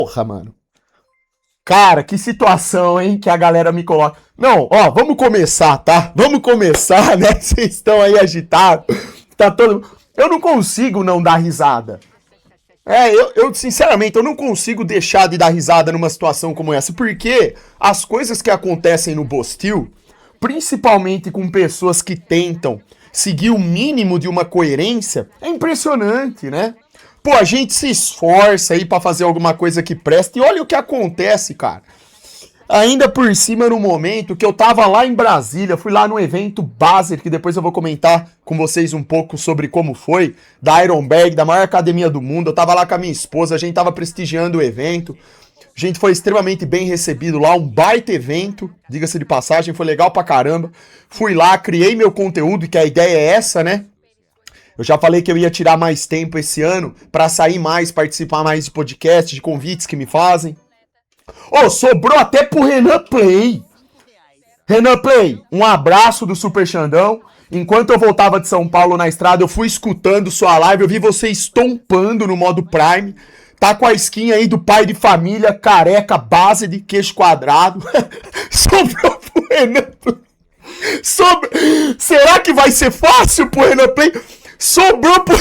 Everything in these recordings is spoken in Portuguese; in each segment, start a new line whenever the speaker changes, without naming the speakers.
Porra, mano. Cara, que situação, hein, que a galera me coloca. Não, ó, vamos começar, tá? Vamos começar, né? Vocês estão aí agitados. Tá todo. Eu não consigo não dar risada. Sinceramente, eu não consigo deixar de dar risada numa situação como essa, porque as coisas que acontecem no Bostil, principalmente com pessoas que tentam seguir o mínimo de uma coerência, é impressionante, né? Pô, a gente se esforça aí pra fazer alguma coisa que presta e olha o que acontece, cara. Ainda por cima, no momento que eu tava lá em Brasília, fui lá no evento Baser, que depois eu vou comentar com vocês um pouco sobre como foi, da Ironberg, da maior academia do mundo. Eu tava lá com a minha esposa, a gente tava prestigiando o evento. A gente foi extremamente bem recebido lá, um baita evento, diga-se de passagem, foi legal pra caramba. Fui lá, criei meu conteúdo, que a ideia é essa, né? Eu já falei que eu ia tirar mais tempo esse ano pra sair mais, participar mais de podcast, de convites que me fazem. Ô, sobrou até pro Renan Play. Renan Play, um abraço do Super Xandão. Enquanto eu voltava de São Paulo na estrada, eu fui escutando sua live, eu vi você estompando no modo Prime. Tá com a skin aí do pai de família, careca, base de queixo quadrado. Sobrou pro Renan Play. Será que vai ser fácil pro Renan Play? Sobrou pro...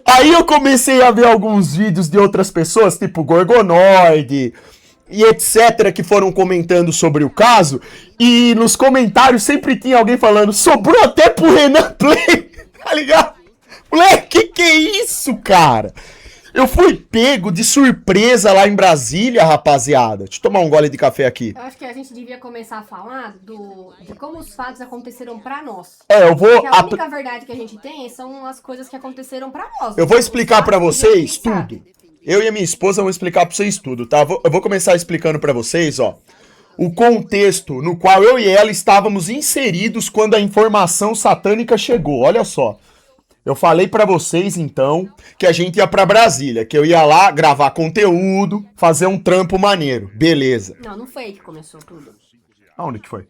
Aí eu comecei a ver alguns vídeos de outras pessoas, tipo Gorgonoid e etc, que foram comentando sobre o caso, e nos comentários sempre tinha alguém falando, sobrou até pro Renan Play, tá ligado? Moleque, que é isso, cara? Eu fui pego de surpresa lá em Brasília, rapaziada. Deixa eu tomar um gole de café aqui.
Eu acho que a gente devia começar a falar de como os fatos aconteceram pra nós.
Eu vou...
Porque a única verdade que a gente tem são as coisas que aconteceram pra nós.
Eu vou explicar pra vocês tudo.
Sabe.
Eu e a minha esposa vamos explicar pra vocês tudo, tá? Eu vou começar explicando pra vocês, ó, o contexto no qual eu e ela estávamos inseridos quando a informação satânica chegou. Olha só. Eu falei pra vocês, então, que a gente ia pra Brasília, que eu ia lá gravar conteúdo, fazer um trampo maneiro. Beleza.
Não foi aí que começou tudo.
Aonde que foi?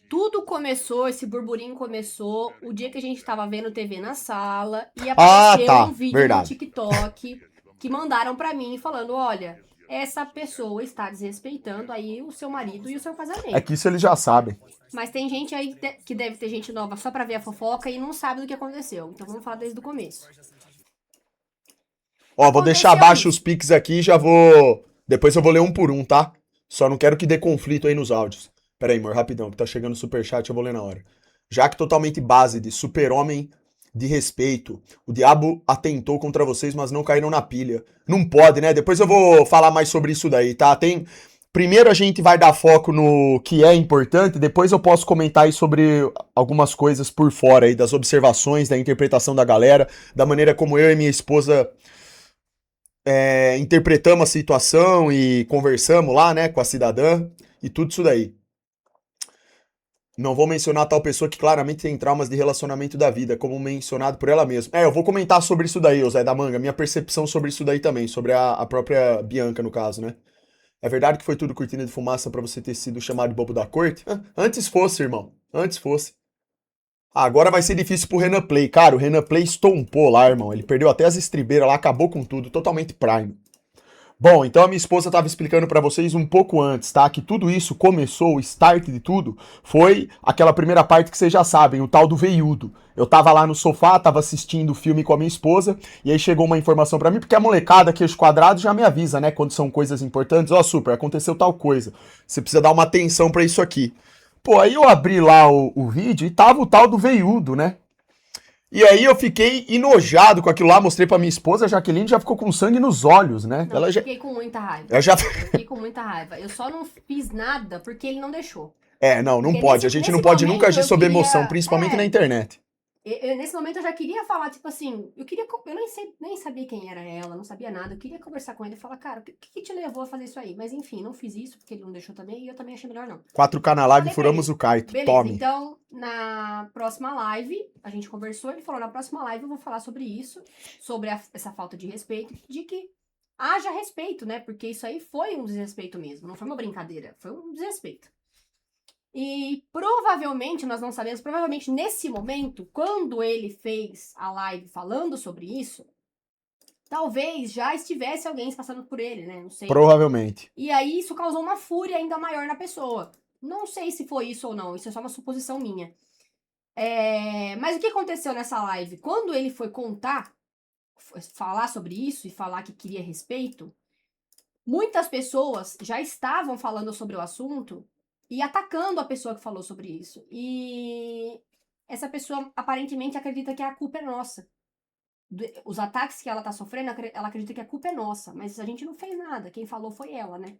Tudo começou, esse burburinho começou o dia que a gente tava vendo TV na sala e
Ah,
apareceu
tá.
um vídeo
Verdade.
no TikTok que mandaram pra mim falando, olha, essa pessoa está desrespeitando aí o seu marido e o seu casamento.
É que isso eles já sabem.
Mas tem gente aí que deve ter gente nova só pra ver a fofoca e não sabe do que aconteceu. Então vamos falar desde o começo.
Ó, vou deixar abaixo os pics aqui e já vou... Depois eu vou ler um por um, tá? Só não quero que dê conflito aí nos áudios. Pera aí, amor, rapidão, que tá chegando o superchat, eu vou ler na hora. Jaque totalmente base de super-homem de respeito. O diabo atentou contra vocês, mas não caíram na pilha. Não pode, né? Depois eu vou falar mais sobre isso daí, tá? Primeiro a gente vai dar foco no que é importante, depois eu posso comentar aí sobre algumas coisas por fora aí, das observações, da interpretação da galera, da maneira como eu e minha esposa interpretamos a situação e conversamos lá, né, com a cidadã e tudo isso daí. Não vou mencionar tal pessoa que claramente tem traumas de relacionamento da vida, como mencionado por ela mesma. Eu vou comentar sobre isso daí, ô Zé da Manga, minha percepção sobre isso daí também, sobre a própria Bianca, no caso, né? É verdade que foi tudo cortina de fumaça pra você ter sido chamado de bobo da corte? Antes fosse, irmão. Antes fosse. Agora vai ser difícil pro Renan Play. Cara, o Renan Play estompou lá, irmão. Ele perdeu até as estribeiras lá, acabou com tudo, totalmente prime. Bom, então a minha esposa estava explicando para vocês um pouco antes, tá? Que tudo isso começou, o start de tudo, foi aquela primeira parte que vocês já sabem, o tal do veiudo. Eu tava lá no sofá, tava assistindo o filme com a minha esposa, e aí chegou uma informação para mim, porque a molecada, queixo quadrado, já me avisa, né? Quando são coisas importantes, ó, super, aconteceu tal coisa. Você precisa dar uma atenção para isso aqui. Pô, aí eu abri lá o vídeo e tava o tal do veiudo, né? E aí eu fiquei enojado com aquilo lá, mostrei pra minha esposa, a Jaqueline já ficou com sangue nos olhos, né?
Não, eu fiquei com muita raiva.
Eu
fiquei com muita raiva. Eu só não fiz nada porque ele não deixou.
Não
Porque
pode. A gente não pode nunca agir sob emoção, principalmente na internet.
Nesse momento eu já queria falar, tipo assim, eu nem sabia quem era ela, não sabia nada, eu queria conversar com ele e falar, cara, o que te levou a fazer isso aí? Mas enfim, não fiz isso, porque ele não deixou também, e eu também achei melhor não.
4K na live, furamos o Kaito,
beleza,
tome.
Então, na próxima live, a gente conversou, ele falou, na próxima live eu vou falar sobre isso, sobre essa falta de respeito, de que haja respeito, né, porque isso aí foi um desrespeito mesmo, não foi uma brincadeira, foi um desrespeito. E provavelmente, nós não sabemos, provavelmente nesse momento, quando ele fez a live falando sobre isso, talvez já estivesse alguém passando por ele, né? Não sei.
Provavelmente.
E aí isso causou uma fúria ainda maior na pessoa. Não sei se foi isso ou não, isso é só uma suposição minha. Mas o que aconteceu nessa live? Quando ele foi falar sobre isso e falar que queria respeito, muitas pessoas já estavam falando sobre o assunto e atacando a pessoa que falou sobre isso. E essa pessoa aparentemente acredita que a culpa é nossa. Os ataques que ela tá sofrendo, ela acredita que a culpa é nossa, mas a gente não fez nada, quem falou foi ela, né?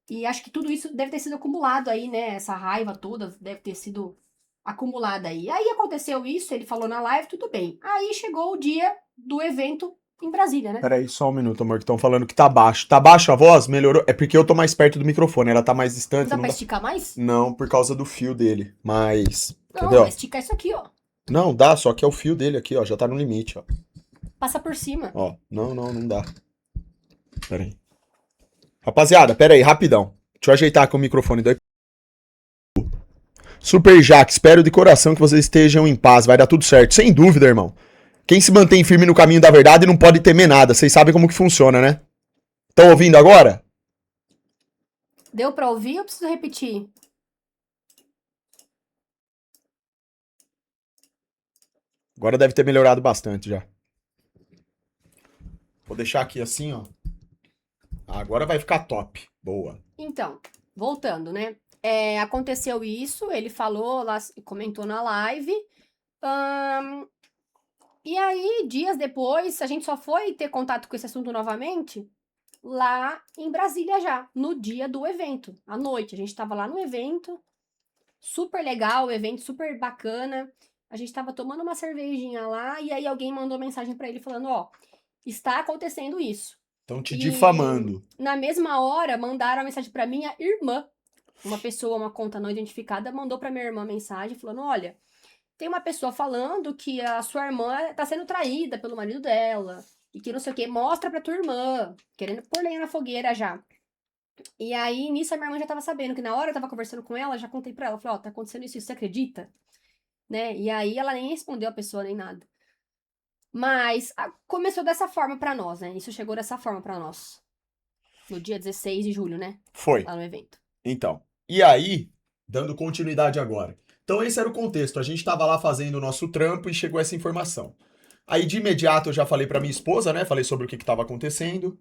E acho que tudo isso deve ter sido acumulado aí, né? Essa raiva toda deve ter sido acumulada aí. Aí aconteceu isso, ele falou na live, tudo bem. Aí chegou o dia do evento em Brasília, né?
Peraí, só um minuto, amor, que estão falando que tá baixo. Tá baixo a voz? Melhorou? É porque eu tô mais perto do microfone, ela tá mais distante.
Dá pra esticar mais?
Não, por causa do fio dele, mas...
Não,
Quer ver, ó?
vai esticar isso aqui, ó.
Não, dá, só que é o fio dele aqui, ó, já tá no limite, ó.
Passa por cima.
Ó, não dá. Pera aí. Rapaziada, pera aí, rapidão. Deixa eu ajeitar aqui o microfone. Super Jack, espero de coração que vocês estejam em paz, vai dar tudo certo. Sem dúvida, irmão. Quem se mantém firme no caminho da verdade não pode temer nada. Vocês sabem como que funciona, né? Estão ouvindo agora?
Deu pra ouvir ou preciso repetir?
Agora deve ter melhorado bastante já. Vou deixar aqui assim, ó. Agora vai ficar top. Boa.
Então, voltando, né? Aconteceu isso, ele falou lá, comentou na live. E aí, dias depois, a gente só foi ter contato com esse assunto novamente lá em Brasília já, no dia do evento, à noite. A gente tava lá no evento, super legal, o evento super bacana. A gente tava tomando uma cervejinha lá e aí alguém mandou mensagem pra ele falando, ó, está acontecendo isso.
Estão te difamando.
Na mesma hora, mandaram a mensagem pra minha irmã. Uma pessoa, uma conta não identificada, mandou pra minha irmã mensagem falando, olha, tem uma pessoa falando que a sua irmã tá sendo traída pelo marido dela. E que não sei o que, mostra pra tua irmã. Querendo pôr lenha na fogueira já. E aí, nisso, a minha irmã já tava sabendo que na hora eu tava conversando com ela, já contei pra ela. Falei, ó, tá acontecendo isso, você acredita? Né? E aí, ela nem respondeu a pessoa, nem nada. Mas começou dessa forma pra nós, né? Isso chegou dessa forma pra nós. No dia 16 de julho, né?
Foi.
Lá no evento.
Então, e aí, dando continuidade agora. Então esse era o contexto, a gente tava lá fazendo o nosso trampo e chegou essa informação. Aí de imediato eu já falei pra minha esposa, né, falei sobre o que tava acontecendo.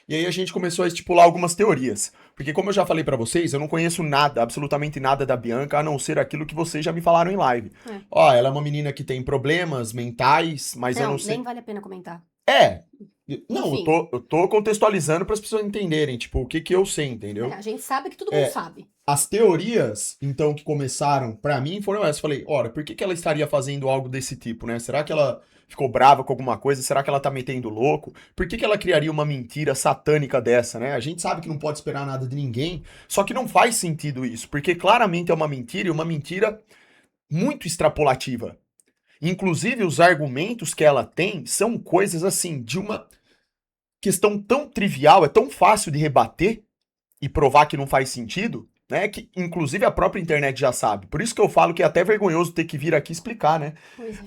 E aí a gente começou a estipular algumas teorias. Porque como eu já falei pra vocês, eu não conheço nada, absolutamente nada da Bianca, a não ser aquilo que vocês já me falaram em live. Ó, ela é uma menina que tem problemas mentais, mas eu não sei...
nem vale a pena comentar.
Não,
Enfim.
eu tô contextualizando para as pessoas entenderem, tipo, o que eu sei, entendeu?
A gente sabe que todo mundo sabe.
As teorias, então, que começaram pra mim foram essas. Falei, ora, por que ela estaria fazendo algo desse tipo, né? Será que ela ficou brava com alguma coisa? Será que ela tá metendo louco? Por que ela criaria uma mentira satânica dessa, né? A gente sabe que não pode esperar nada de ninguém, só que não faz sentido isso, porque claramente é uma mentira e uma mentira muito extrapolativa. Inclusive, os argumentos que ela tem são coisas assim, de uma questão tão trivial, é tão fácil de rebater e provar que não faz sentido, né? Que inclusive a própria internet já sabe. Por isso que eu falo que é até vergonhoso ter que vir aqui explicar, né?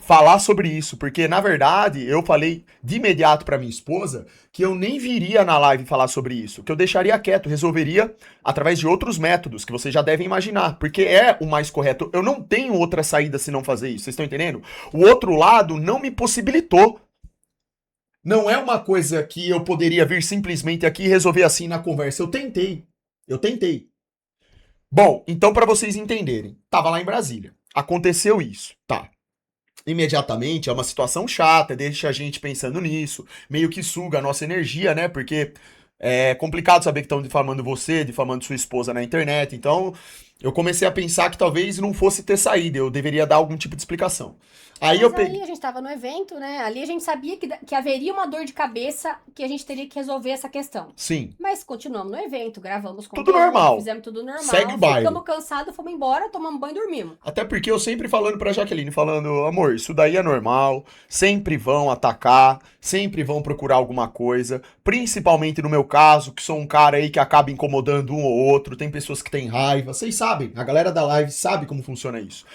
Falar sobre isso, porque na verdade eu falei de imediato pra minha esposa que eu nem viria na live falar sobre isso, que eu deixaria quieto, resolveria através de outros métodos que vocês já devem imaginar, porque é o mais correto. Eu não tenho outra saída se não fazer isso, vocês estão entendendo? O outro lado não me possibilitou. Não é uma coisa que eu poderia vir simplesmente aqui e resolver assim na conversa. Eu tentei. Bom, então para vocês entenderem, tava lá em Brasília. Aconteceu isso, tá. Imediatamente é uma situação chata, deixa a gente pensando nisso, meio que suga a nossa energia, né? Porque é complicado saber que estão difamando você, difamando sua esposa na internet. Então, eu comecei a pensar que talvez não fosse ter saída, eu deveria dar algum tipo de explicação. Aí
Mas
eu peguei.
a gente tava no evento, né? Ali a gente sabia que haveria uma dor de cabeça que a gente teria que resolver essa questão.
Sim.
Mas continuamos no evento, gravamos
tudo normal.
Fizemos tudo normal.
Segue o baile.
Ficamos cansados, fomos embora, tomamos banho e dormimos.
Até porque eu sempre falando pra Jaqueline, falando, amor, isso daí é normal, sempre vão atacar, sempre vão procurar alguma coisa, principalmente no meu caso, que sou um cara aí que acaba incomodando um ou outro, tem pessoas que têm raiva, vocês sabem, a galera da live sabe como funciona isso.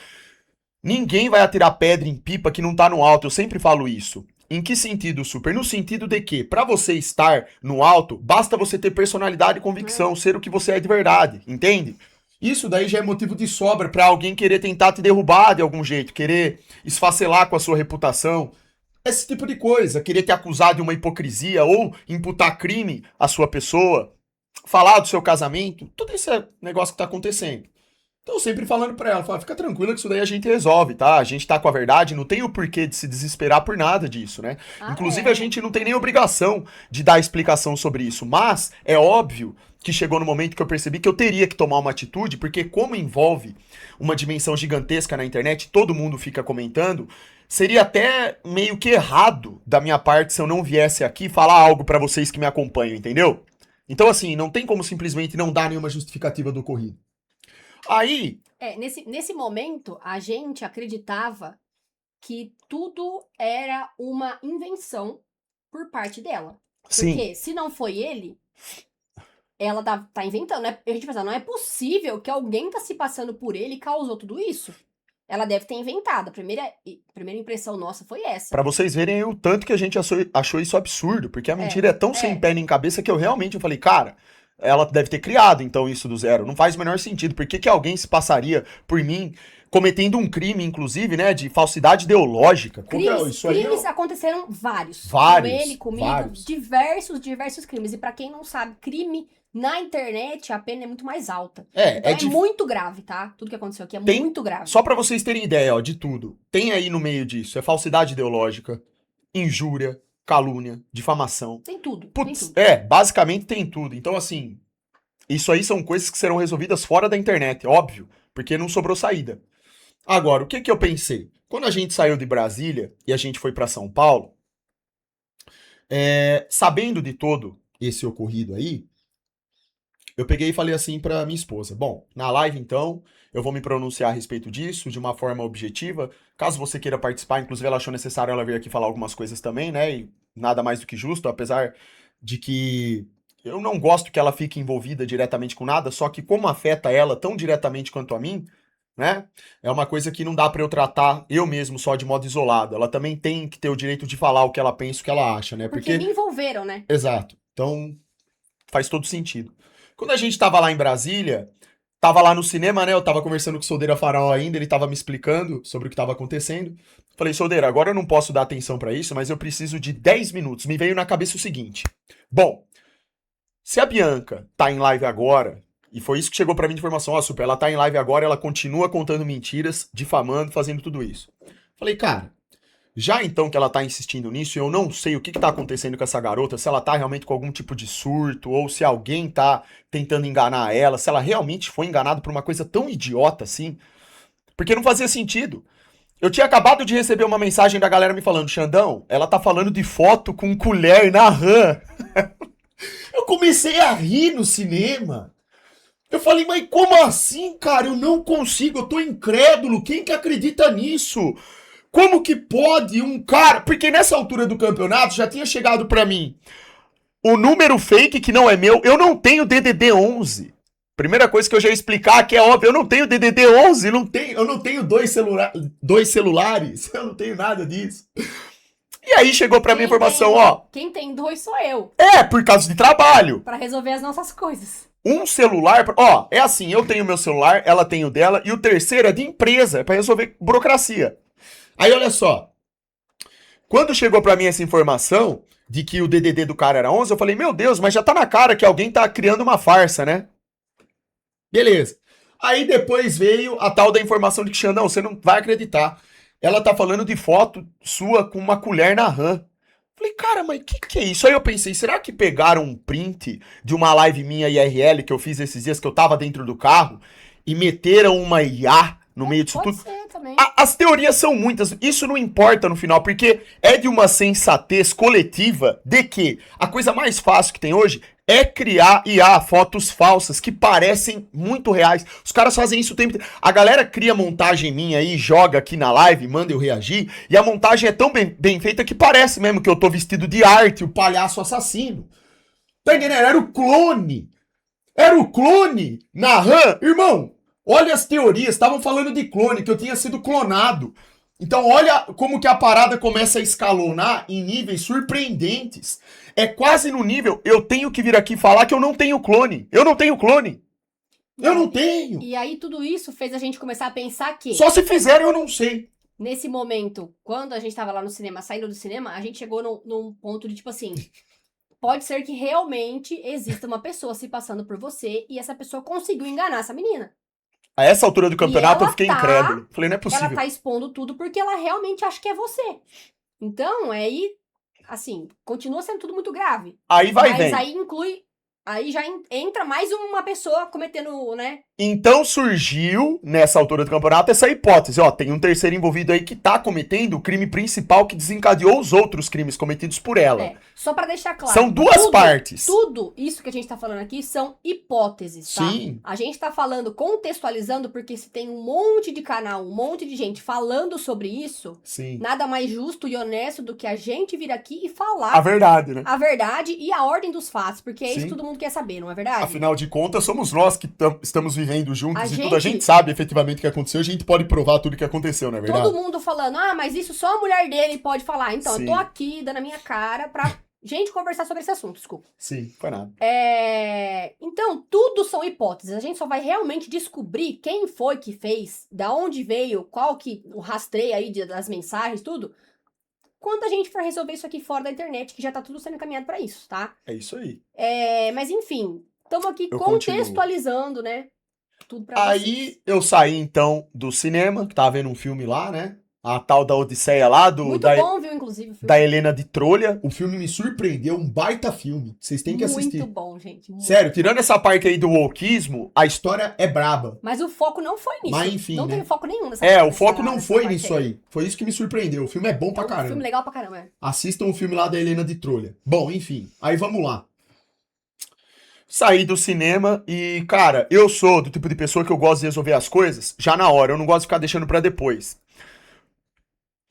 Ninguém vai atirar pedra em pipa que não tá no alto, eu sempre falo isso. Em que sentido, Super? No sentido de que, pra você estar no alto, basta você ter personalidade e convicção, ser o que você é de verdade, entende? Isso daí já é motivo de sobra pra alguém querer tentar te derrubar de algum jeito, querer esfacelar com a sua reputação. Esse tipo de coisa, querer te acusar de uma hipocrisia ou imputar crime à sua pessoa, falar do seu casamento, tudo isso é negócio que tá acontecendo. Então, sempre falando pra ela, fala, fica tranquila que isso daí a gente resolve, tá? A gente tá com a verdade, não tem o porquê de se desesperar por nada disso, né? Inclusive, a gente não tem nem obrigação de dar explicação sobre isso, mas é óbvio que chegou no momento que eu percebi que eu teria que tomar uma atitude, porque como envolve uma dimensão gigantesca na internet, todo mundo fica comentando, seria até meio que errado da minha parte se eu não viesse aqui falar algo pra vocês que me acompanham, entendeu? Então, assim, não tem como simplesmente não dar nenhuma justificativa do ocorrido. Aí,
Nesse momento, a gente acreditava que tudo era uma invenção por parte dela.
sim,
Porque se não foi ele, ela tá inventando, né? A gente pensa, não é possível que alguém tá se passando por ele e causou tudo isso. Ela deve ter inventado. A primeira impressão nossa foi essa.
pra vocês verem o tanto que a gente achou isso absurdo, porque a mentira é tão sem pé nem cabeça que eu falei, cara, ela deve ter criado então isso do zero. Não faz o menor sentido. Por que que alguém se passaria por mim cometendo um crime, inclusive, né, de falsidade ideológica?
Crimes aconteceram vários.
Vários,
Com ele, comigo,
vários.
diversos crimes. E pra quem não sabe, crime na internet, a pena é muito mais alta.
É,
Então muito grave, tá? Tudo que aconteceu aqui é
Tem-
muito grave.
Só pra vocês terem ideia, ó, de tudo. Tem aí no meio disso, é falsidade ideológica, injúria, calúnia, difamação.
Tem tudo, tem
Putz,
tudo.
basicamente tem tudo. Então, assim, isso aí são coisas que serão resolvidas fora da internet, óbvio, porque não sobrou saída. Agora, o que que eu pensei? Quando a gente saiu de Brasília e a gente foi pra São Paulo, sabendo de todo esse ocorrido aí, eu peguei e falei assim pra minha esposa: bom, na live então, eu vou me pronunciar a respeito disso de uma forma objetiva. Caso você queira participar, inclusive ela achou necessário ela vir aqui falar algumas coisas também, né? E nada mais do que justo, apesar de que eu não gosto que ela fique envolvida diretamente com nada, só que como afeta ela tão diretamente quanto a mim, né? É uma coisa que não dá pra eu tratar eu mesmo só de modo isolado. Ela também tem que ter o direito de falar o que ela pensa, o que ela acha, né?
Porque me envolveram, né?
Exato. Então, faz todo sentido. Quando a gente tava lá em Brasília, tava lá no cinema, né? Eu tava conversando com o Soldeira Farol ainda, ele tava me explicando sobre o que tava acontecendo. Falei, Soldeira, agora eu não posso dar atenção pra isso, mas eu preciso de 10 minutos. Me veio na cabeça o seguinte: bom, se a Bianca tá em live agora, e foi isso que chegou pra mim de informação, ó, Super, ela tá em live agora, ela continua contando mentiras, difamando, fazendo tudo isso. Falei, cara, já então que ela tá insistindo nisso, eu não sei o que tá acontecendo com essa garota, se ela tá realmente com algum tipo de surto, ou se alguém tá tentando enganar ela, se ela realmente foi enganada por uma coisa tão idiota assim, porque não fazia sentido. Eu tinha acabado de receber uma mensagem da galera me falando, Xandão, ela tá falando de foto com colher na rã. Eu comecei a rir no cinema. Eu falei, mas como assim, cara? Eu não consigo, eu tô incrédulo. Quem que acredita nisso? Como que pode um cara... Porque nessa altura do campeonato já tinha chegado pra mim o número fake que não é meu. Eu não tenho DDD 11. Primeira coisa que eu já ia explicar, que é óbvio, eu não tenho DDD 11, eu não tenho dois celulares, eu não tenho nada disso. E aí chegou pra mim a informação, ó...
Quem tem dois sou eu.
Por causa de trabalho.
Pra resolver as nossas coisas.
Um celular, ó, é assim, eu tenho meu celular, ela tem o dela, e o terceiro é de empresa, é pra resolver burocracia. Aí olha só, quando chegou pra mim essa informação de que o DDD do cara era 11, eu falei, meu Deus, mas já tá na cara que alguém tá criando uma farsa, né? Beleza. Aí depois veio a tal da informação de que, Xandão, você não vai acreditar. Ela tá falando de foto sua com uma colher na rã. Falei, cara, mas que é isso? Aí eu pensei, será que pegaram um print de uma live minha IRL que eu fiz esses dias, que eu tava dentro do carro, e meteram uma IA no meio disso tudo?
Pode ser também.
As teorias são muitas, isso não importa no final, porque é de uma sensatez coletiva de que a coisa mais fácil que tem hoje é criar IA, fotos falsas, que parecem muito reais. Os caras fazem isso o tempo inteiro. A galera cria montagem minha aí, joga aqui na live, manda eu reagir, e a montagem é tão bem feita que parece mesmo que eu tô vestido de arte, o palhaço assassino. Tá entendendo? Era o clone. Era o clone na RAM. Irmão, olha as teorias, estavam falando de clone, que eu tinha sido clonado. Então olha como que a parada começa a escalonar em níveis surpreendentes. É quase no nível, eu tenho que vir aqui falar que eu não tenho clone. Eu não tenho clone. Eu não tenho.
E aí tudo isso fez a gente começar a pensar que...
Só se fizerem eu não sei.
Nesse momento, quando a gente tava lá no cinema, saindo do cinema, a gente chegou num ponto de tipo assim... Pode ser que realmente exista uma pessoa se passando por você e essa pessoa conseguiu enganar essa menina.
A essa altura do campeonato eu
ela
fiquei
tá-
incrédulo. Falei, não é
Ela
possível.
tá expondo tudo porque ela realmente acha que é você. Então, aí, assim, continua sendo tudo muito grave.
Aí vai
Mas
vem.
aí inclui... Aí já entra mais uma pessoa cometendo, né?
Então surgiu, nessa altura do campeonato, essa hipótese. Ó, tem um terceiro envolvido aí que tá cometendo o crime principal que desencadeou os outros crimes cometidos por ela.
É, só pra deixar claro.
São duas partes.
Tudo isso que a gente tá falando aqui são hipóteses, tá?
Sim.
A gente tá falando, contextualizando, porque se tem um monte de canal, um monte de gente falando sobre isso,
Sim.
nada mais justo e honesto do que a gente vir aqui e falar
A verdade, né?
a verdade e a ordem dos fatos, porque é isso
Sim.
que todo mundo quer saber, não é verdade?
Afinal de contas, somos nós que estamos vivendo juntos
A
e
gente-
tudo. A gente sabe efetivamente o que aconteceu, a gente pode provar tudo o que aconteceu, não é verdade?
Todo mundo falando, mas isso só a mulher dele pode falar. Então,
Sim.
eu tô aqui dando a minha cara pra gente conversar sobre esse assunto, desculpa.
Sim, foi nada.
Então, tudo são hipóteses. A gente só vai realmente descobrir quem foi que fez, da onde veio, qual que o rastreio aí das mensagens, tudo, quando a gente for resolver isso aqui fora da internet, que já tá tudo sendo encaminhado pra isso, tá?
É isso aí.
Mas enfim, estamos aqui
Eu
contextualizando, né? Tudo pra vocês.
Aí eu saí então do cinema, que tava vendo um filme lá, né? A tal da Odisseia lá,
Muito bom, viu, inclusive, o filme.
da Helena de Trolha. O filme me surpreendeu, um baita filme. Vocês têm que assistir.
Muito bom, gente. muito.
Sério, tirando essa parte aí do wokeismo, a história é braba.
Mas o foco não foi nisso.
Mas enfim,
não
né?
teve foco nenhum nessa
O
nessa-
foco não
nessa
foi
parte
nisso aí. Foi isso que me surpreendeu. O filme é bom pra
É um
caramba.
filme legal pra caramba. É.
Assistam o filme lá da Helena de Trolha. Bom, enfim, aí vamos lá. Saí do cinema e, cara, eu sou do tipo de pessoa que eu gosto de resolver as coisas já na hora, eu não gosto de ficar deixando pra depois.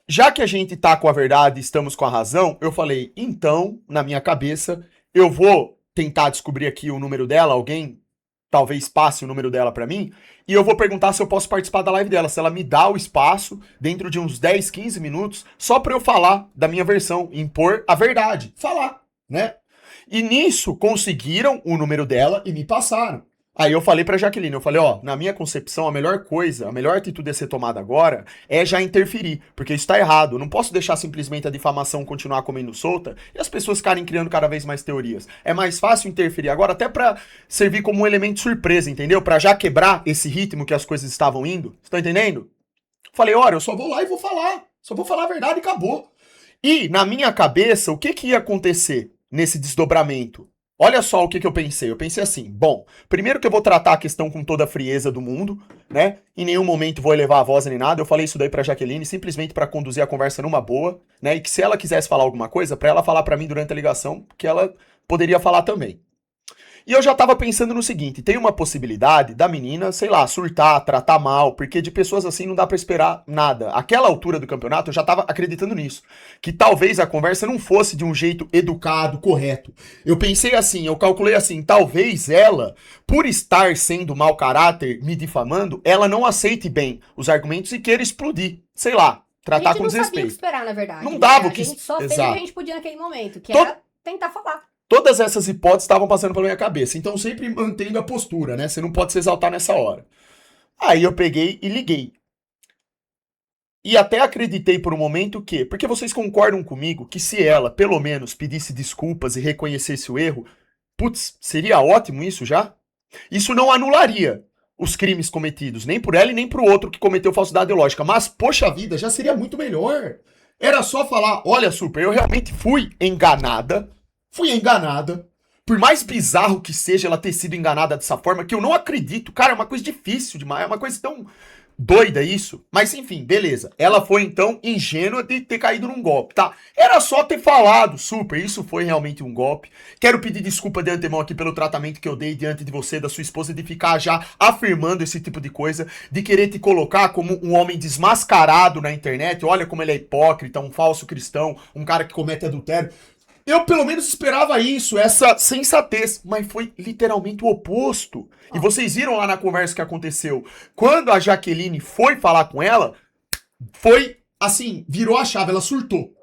Já que a gente tá com a verdade e estamos com a razão, eu falei, então, na minha cabeça, eu vou tentar descobrir aqui o número dela, alguém talvez passe o número dela pra mim, e eu vou perguntar se eu posso participar da live dela, se ela me dá o espaço, dentro de uns 10, 15 minutos, só pra eu falar da minha versão, impor a verdade, falar, né? E nisso, conseguiram o número dela e me passaram. Aí eu falei pra Jaqueline, eu falei, ó, na minha concepção, a melhor coisa, a melhor atitude a ser tomada agora é já interferir, porque isso tá errado. Eu não posso deixar simplesmente a difamação continuar comendo solta e as pessoas ficarem criando cada vez mais teorias. É mais fácil interferir agora, até pra servir como um elemento surpresa, entendeu? Pra já quebrar esse ritmo que as coisas estavam indo. Você tá entendendo? Falei, olha, eu só vou lá e vou falar. Só vou falar a verdade e acabou. E, na minha cabeça, o que ia acontecer nesse desdobramento? Olha só o que eu pensei. Eu pensei assim, bom, primeiro que eu vou tratar a questão com toda a frieza do mundo, né? Em nenhum momento vou elevar a voz nem nada. Eu falei isso daí pra Jaqueline, simplesmente pra conduzir a conversa numa boa, né? E que se ela quisesse falar alguma coisa, pra ela falar pra mim durante a ligação, que ela poderia falar também. E eu já tava pensando no seguinte, tem uma possibilidade da menina, sei lá, surtar, tratar mal, porque de pessoas assim não dá pra esperar nada. Aquela altura do campeonato eu já tava acreditando nisso, que talvez a conversa não fosse de um jeito educado, correto. Eu pensei assim, eu calculei assim, talvez ela, por estar sendo mau caráter, me difamando, ela não aceite bem os argumentos e queira explodir, sei lá, tratar com
A gente não sabia o que
desrespeito.
esperar, na verdade.
Não
né?
dava o que...
A gente só fez o
Exato.
que a gente podia naquele momento, que
To-
era tentar falar.
Todas essas hipóteses estavam passando pela minha cabeça. Então, sempre mantendo a postura, né? Você não pode se exaltar nessa hora. Aí eu peguei e liguei. E até acreditei por um momento que... Porque vocês concordam comigo que se ela, pelo menos, pedisse desculpas e reconhecesse o erro, putz, seria ótimo isso já? Isso não anularia os crimes cometidos, nem por ela e nem pro outro que cometeu falsidade ideológica. Mas, poxa vida, já seria muito melhor. Era só falar, olha, Super, eu realmente fui enganada. Fui enganada. Por mais bizarro que seja ela ter sido enganada dessa forma, que eu não acredito. Cara, é uma coisa difícil demais. É uma coisa tão doida isso. Mas enfim, beleza. Ela foi então ingênua de ter caído num golpe, tá? Era só ter falado, Super, isso foi realmente um golpe. Quero pedir desculpa de antemão aqui pelo tratamento que eu dei diante de você, da sua esposa, de ficar já afirmando esse tipo de coisa, de querer te colocar como um homem desmascarado na internet. Olha como ele é hipócrita, um falso cristão, um cara que comete adultério. Eu pelo menos esperava isso, essa sensatez, mas foi literalmente o oposto. E vocês viram lá na conversa que aconteceu, quando a Jaqueline foi falar com ela, foi assim, virou a chave, ela surtou.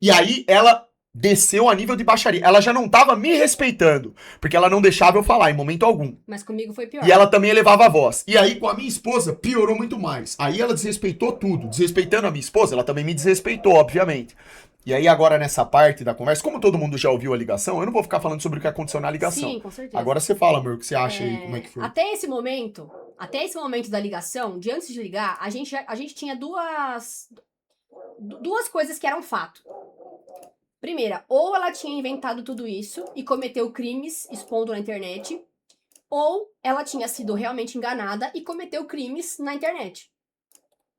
E aí ela desceu a nível de baixaria. Ela já não tava me respeitando, porque ela não deixava eu falar em momento algum.
Mas comigo foi pior.
E ela também elevava a voz. E aí com a minha esposa piorou muito mais. Aí ela desrespeitou tudo. Desrespeitando a minha esposa, ela também me desrespeitou, obviamente. E aí agora nessa parte da conversa, como todo mundo já ouviu a ligação, eu não vou ficar falando sobre o que aconteceu na ligação.
Sim, com certeza.
Agora você fala, amor, o que você acha aí, como é que foi?
Até esse momento da ligação, de antes de ligar, a gente tinha duas coisas que eram fato. Primeira, ou ela tinha inventado tudo isso e cometeu crimes expondo na internet, ou ela tinha sido realmente enganada e cometeu crimes na internet.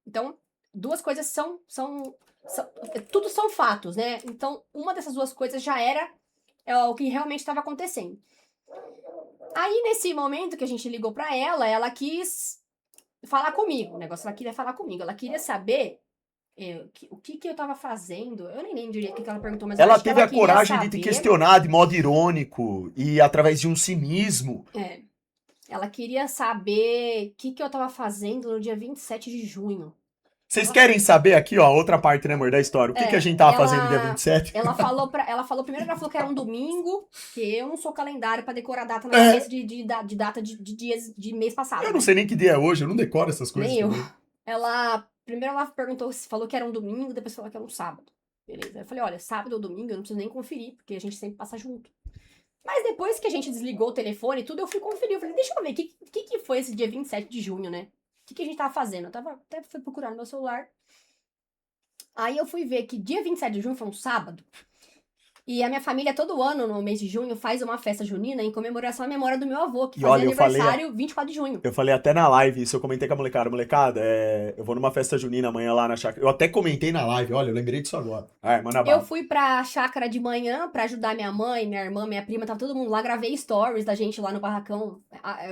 Então, duas coisas tudo são fatos, né? Então, uma dessas duas coisas já era o que realmente estava acontecendo. Aí, nesse momento que a gente ligou pra ela, ela quis falar comigo. O negócio, ela queria falar comigo. Ela queria saber o que eu tava fazendo. Eu nem diria o que ela perguntou, mas
Ela
eu acho
teve
que ela
a coragem
saber,
de te questionar de modo irônico e através de um cinismo.
Ela queria saber o que eu tava fazendo no dia 27 de junho.
Vocês querem saber aqui, ó, outra parte, né, amor, da história? O que a gente tava fazendo no dia 27?
Ela falou primeiro ela falou que era um domingo, que eu não sou calendário pra decorar data na cabeça de data de dias de mês passado.
Eu não sei nem que dia é hoje, eu não decoro essas coisas.
Nem eu. Primeiro ela falou que era um domingo, depois falou que era um sábado. Beleza. Eu falei, olha, sábado ou domingo eu não preciso nem conferir, porque a gente sempre passa junto. Mas depois que a gente desligou o telefone e tudo, eu fui conferir. Eu falei, deixa eu ver, o que foi esse dia 27 de junho, né? O que a gente tava fazendo? Eu até fui procurar no meu celular. Aí eu fui ver que dia 27 de junho foi um sábado. E a minha família, todo ano, no mês de junho, faz uma festa junina em comemoração à memória do meu avô, que fazia aniversário 24 de junho.
Eu falei até na live, isso eu comentei com a molecada, eu vou numa festa junina amanhã lá na chácara. Eu até comentei na live, olha, eu lembrei disso agora. Manda bala.
Eu fui pra chácara de manhã pra ajudar minha mãe, minha irmã, minha prima, tava todo mundo lá, gravei stories da gente lá no barracão,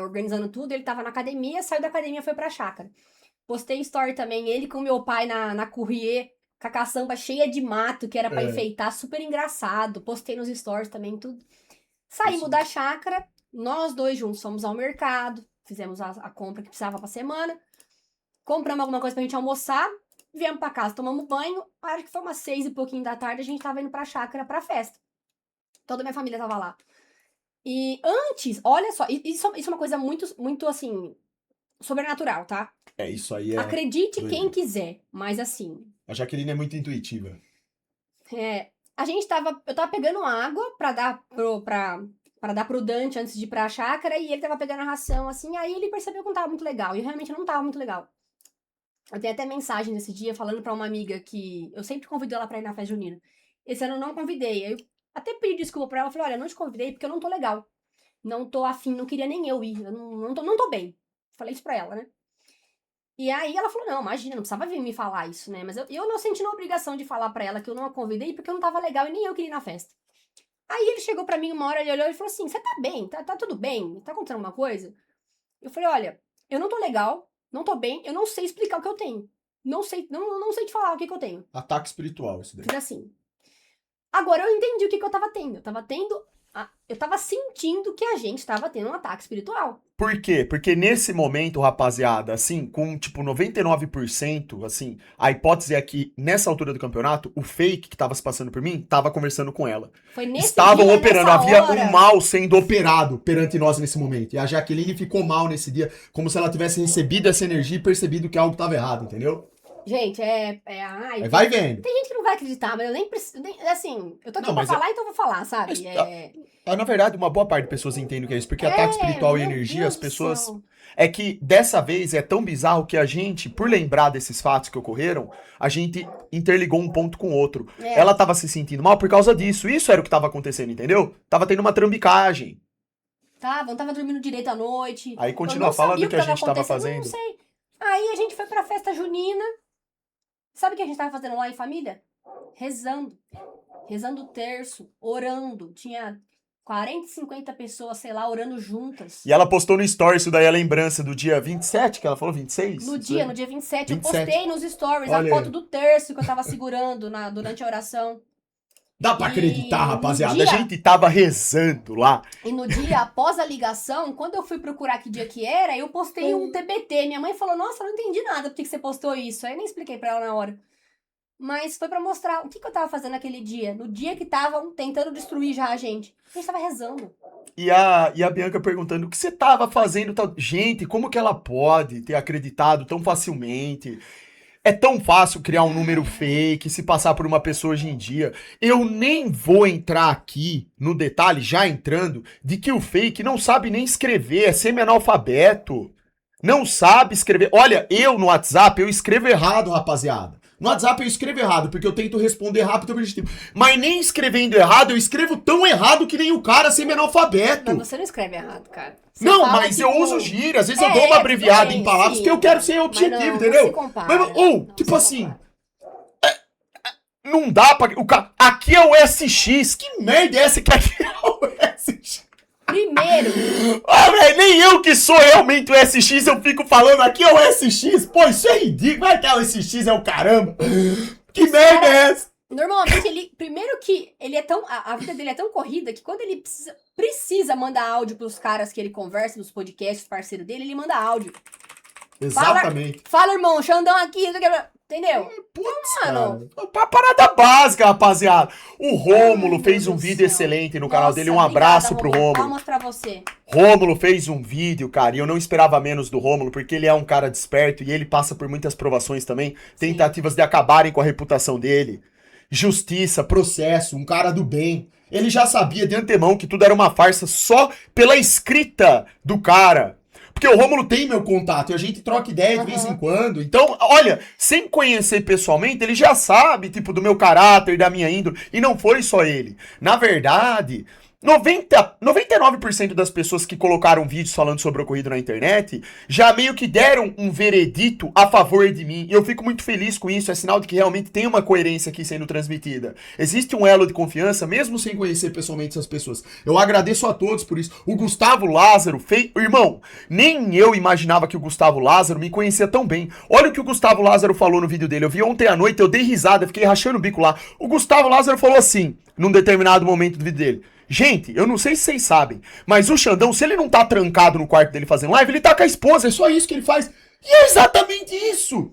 organizando tudo, ele tava na academia, saiu da academia e foi pra chácara. Postei story também, ele com meu pai na Courrier, com a caçamba cheia de mato, que era pra enfeitar, super engraçado. Postei nos stories também, tudo. Saímos da chácara, nós dois juntos fomos ao mercado, fizemos a compra que precisava pra semana, compramos alguma coisa pra gente almoçar, viemos pra casa, tomamos banho, acho que foi umas 6 e pouquinho da tarde, a gente tava indo pra chácara pra festa. Toda a minha família tava lá. E antes, olha só, isso é uma coisa muito, muito assim, sobrenatural, tá?
Isso aí
Acredite quem quiser, mas assim...
A Jaqueline é muito intuitiva.
Eu tava pegando água pra dar pro Dante antes de ir pra chácara, e ele tava pegando a ração, assim, aí ele percebeu que não tava muito legal, e realmente não tava muito legal. Eu tenho até mensagem nesse dia falando pra uma amiga que eu sempre convido ela pra ir na festa junina. Esse ano eu não convidei, aí eu até pedi desculpa pra ela, falei, olha, não te convidei porque eu não tô legal. Não tô afim, não queria nem eu ir, eu não tô bem. Falei isso pra ela, né? E aí ela falou, não, imagina, não precisava vir me falar isso, né? Mas eu não senti na obrigação de falar pra ela que eu não a convidei porque eu não tava legal e nem eu queria ir na festa. Aí ele chegou pra mim uma hora, ele olhou e falou assim, você tá bem? Tá tudo bem? Tá acontecendo alguma coisa? Eu falei, olha, eu não tô legal, não tô bem, eu não sei explicar o que eu tenho. Não sei te falar o que eu tenho.
Ataque espiritual, isso daí.
Fiz assim. Agora eu entendi o que eu tava tendo. Eu tava sentindo que a gente tava tendo um ataque espiritual.
Por quê? Porque nesse momento, rapaziada, assim, com tipo 99%, assim, a hipótese é que nessa altura do campeonato, o fake que tava se passando por mim, tava conversando com ela.
Foi nesse
Estavam
dia,
operando,
nessa
havia
hora.
um mal sendo operado perante nós nesse momento. E a Jaqueline ficou mal nesse dia, como se ela tivesse recebido essa energia e percebido que algo tava errado, entendeu?
Gente,
vai vendo.
Tem gente que não vai acreditar, mas eu nem preciso. Assim, eu tô aqui pra falar, então eu vou falar, sabe?
Na verdade, uma boa parte de pessoas entende o que é isso, porque ataque espiritual e energia, as pessoas.
Céu.
É que dessa vez é tão bizarro que a gente, por lembrar desses fatos que ocorreram, a gente interligou um ponto com o outro. Ela tava se sentindo mal por causa disso. Isso era o que tava acontecendo, entendeu? Tava tendo uma trambicagem.
Não tava dormindo direito à noite.
Aí continua falando o que a gente tava fazendo.
Não sei. Aí a gente foi pra festa junina. Sabe o que a gente tava fazendo lá em família? Rezando. Rezando o terço, orando. Tinha 40, 50 pessoas, sei lá, orando juntas.
E ela postou no story isso daí, a lembrança do dia 27, que ela falou 26?
No dia 27, eu postei nos stories a foto do terço que eu tava segurando durante a oração.
Dá pra acreditar, rapaziada. A gente tava rezando lá.
E no dia após a ligação, quando eu fui procurar que dia que era, eu postei um TBT. Minha mãe falou, nossa, eu não entendi nada por que você postou isso. Aí eu nem expliquei pra ela na hora. Mas foi pra mostrar o que eu tava fazendo naquele dia. No dia que estavam tentando destruir já a gente. A gente tava rezando.
E a Bianca perguntando o que você tava fazendo. Tal. Gente, como que ela pode ter acreditado tão facilmente? É tão fácil criar um número fake, se passar por uma pessoa hoje em dia. Eu nem vou entrar aqui no detalhe, já entrando, de que o fake não sabe nem escrever, é semi-analfabeto. Não sabe escrever. Olha, eu no WhatsApp, eu escrevo errado, rapaziada. No WhatsApp eu escrevo errado, porque eu tento responder rápido e objetivo. Mas nem escrevendo errado, eu escrevo tão errado que nem o cara semi-analfabeto.
Mas você não escreve errado, cara. Você
Não,
fala,
mas
tipo,
eu uso gíria, às vezes eu dou uma abreviada
tudo bem,
em palavras
sim,
porque eu quero ser objetivo,
mas não
entendeu?
se compara,
Mas, ou,
não
tipo
se
assim,
compara.
não dá pra. Aqui é o SX. Que merda é essa que aqui é o SX?
Primeiro,
Ah, velho, nem eu que sou realmente o SX, eu fico falando aqui é o SX. Pô, isso é ridículo. Vai que é o SX é o caramba. Que merda é essa?
normalmente ele. Primeiro que ele é tão. A vida dele é tão corrida que quando ele precisa mandar áudio pros caras que ele conversa, nos podcasts, parceiro dele, ele manda áudio.
Exatamente.
Fala, irmão, Xandão aqui, não sei o que. Entendeu?
Putz,
Mano.
cara. Uma parada básica, rapaziada. O Rômulo
Ai,
fez
meu
um
Deus
vídeo
do céu.
excelente no canal
Nossa,
dele. Um abraço pro
obrigada,
Rômulo.
Palmas pra você.
Rômulo fez um vídeo, cara, e eu não esperava menos do Rômulo, porque ele é um cara desperto e ele passa por muitas provações também, tentativas de acabarem com a reputação dele, justiça, processo, um cara do bem. Ele já sabia de antemão que tudo era uma farsa só pela escrita do cara. Porque o Rômulo tem meu contato e a gente troca ideia de vez em quando. Então, olha, sem conhecer pessoalmente, ele já sabe, tipo, do meu caráter, da minha índole. E não foi só ele. Na verdade, 99% das pessoas que colocaram vídeos falando sobre o ocorrido na internet já meio que deram um veredito a favor de mim. E eu fico muito feliz com isso. É sinal de que realmente tem uma coerência aqui sendo transmitida. Existe um elo de confiança, mesmo sem conhecer pessoalmente essas pessoas. Eu agradeço a todos por isso. O Gustavo Lázaro fez... Irmão, nem eu imaginava que o Gustavo Lázaro me conhecia tão bem. Olha o que o Gustavo Lázaro falou no vídeo dele. Eu vi ontem à noite, eu dei risada, fiquei rachando o bico lá. O Gustavo Lázaro falou assim, num determinado momento do vídeo dele. Gente, eu não sei se vocês sabem, mas o Xandão, se ele não tá trancado no quarto dele fazendo live, ele tá com a esposa, é só isso que ele faz. E é exatamente isso.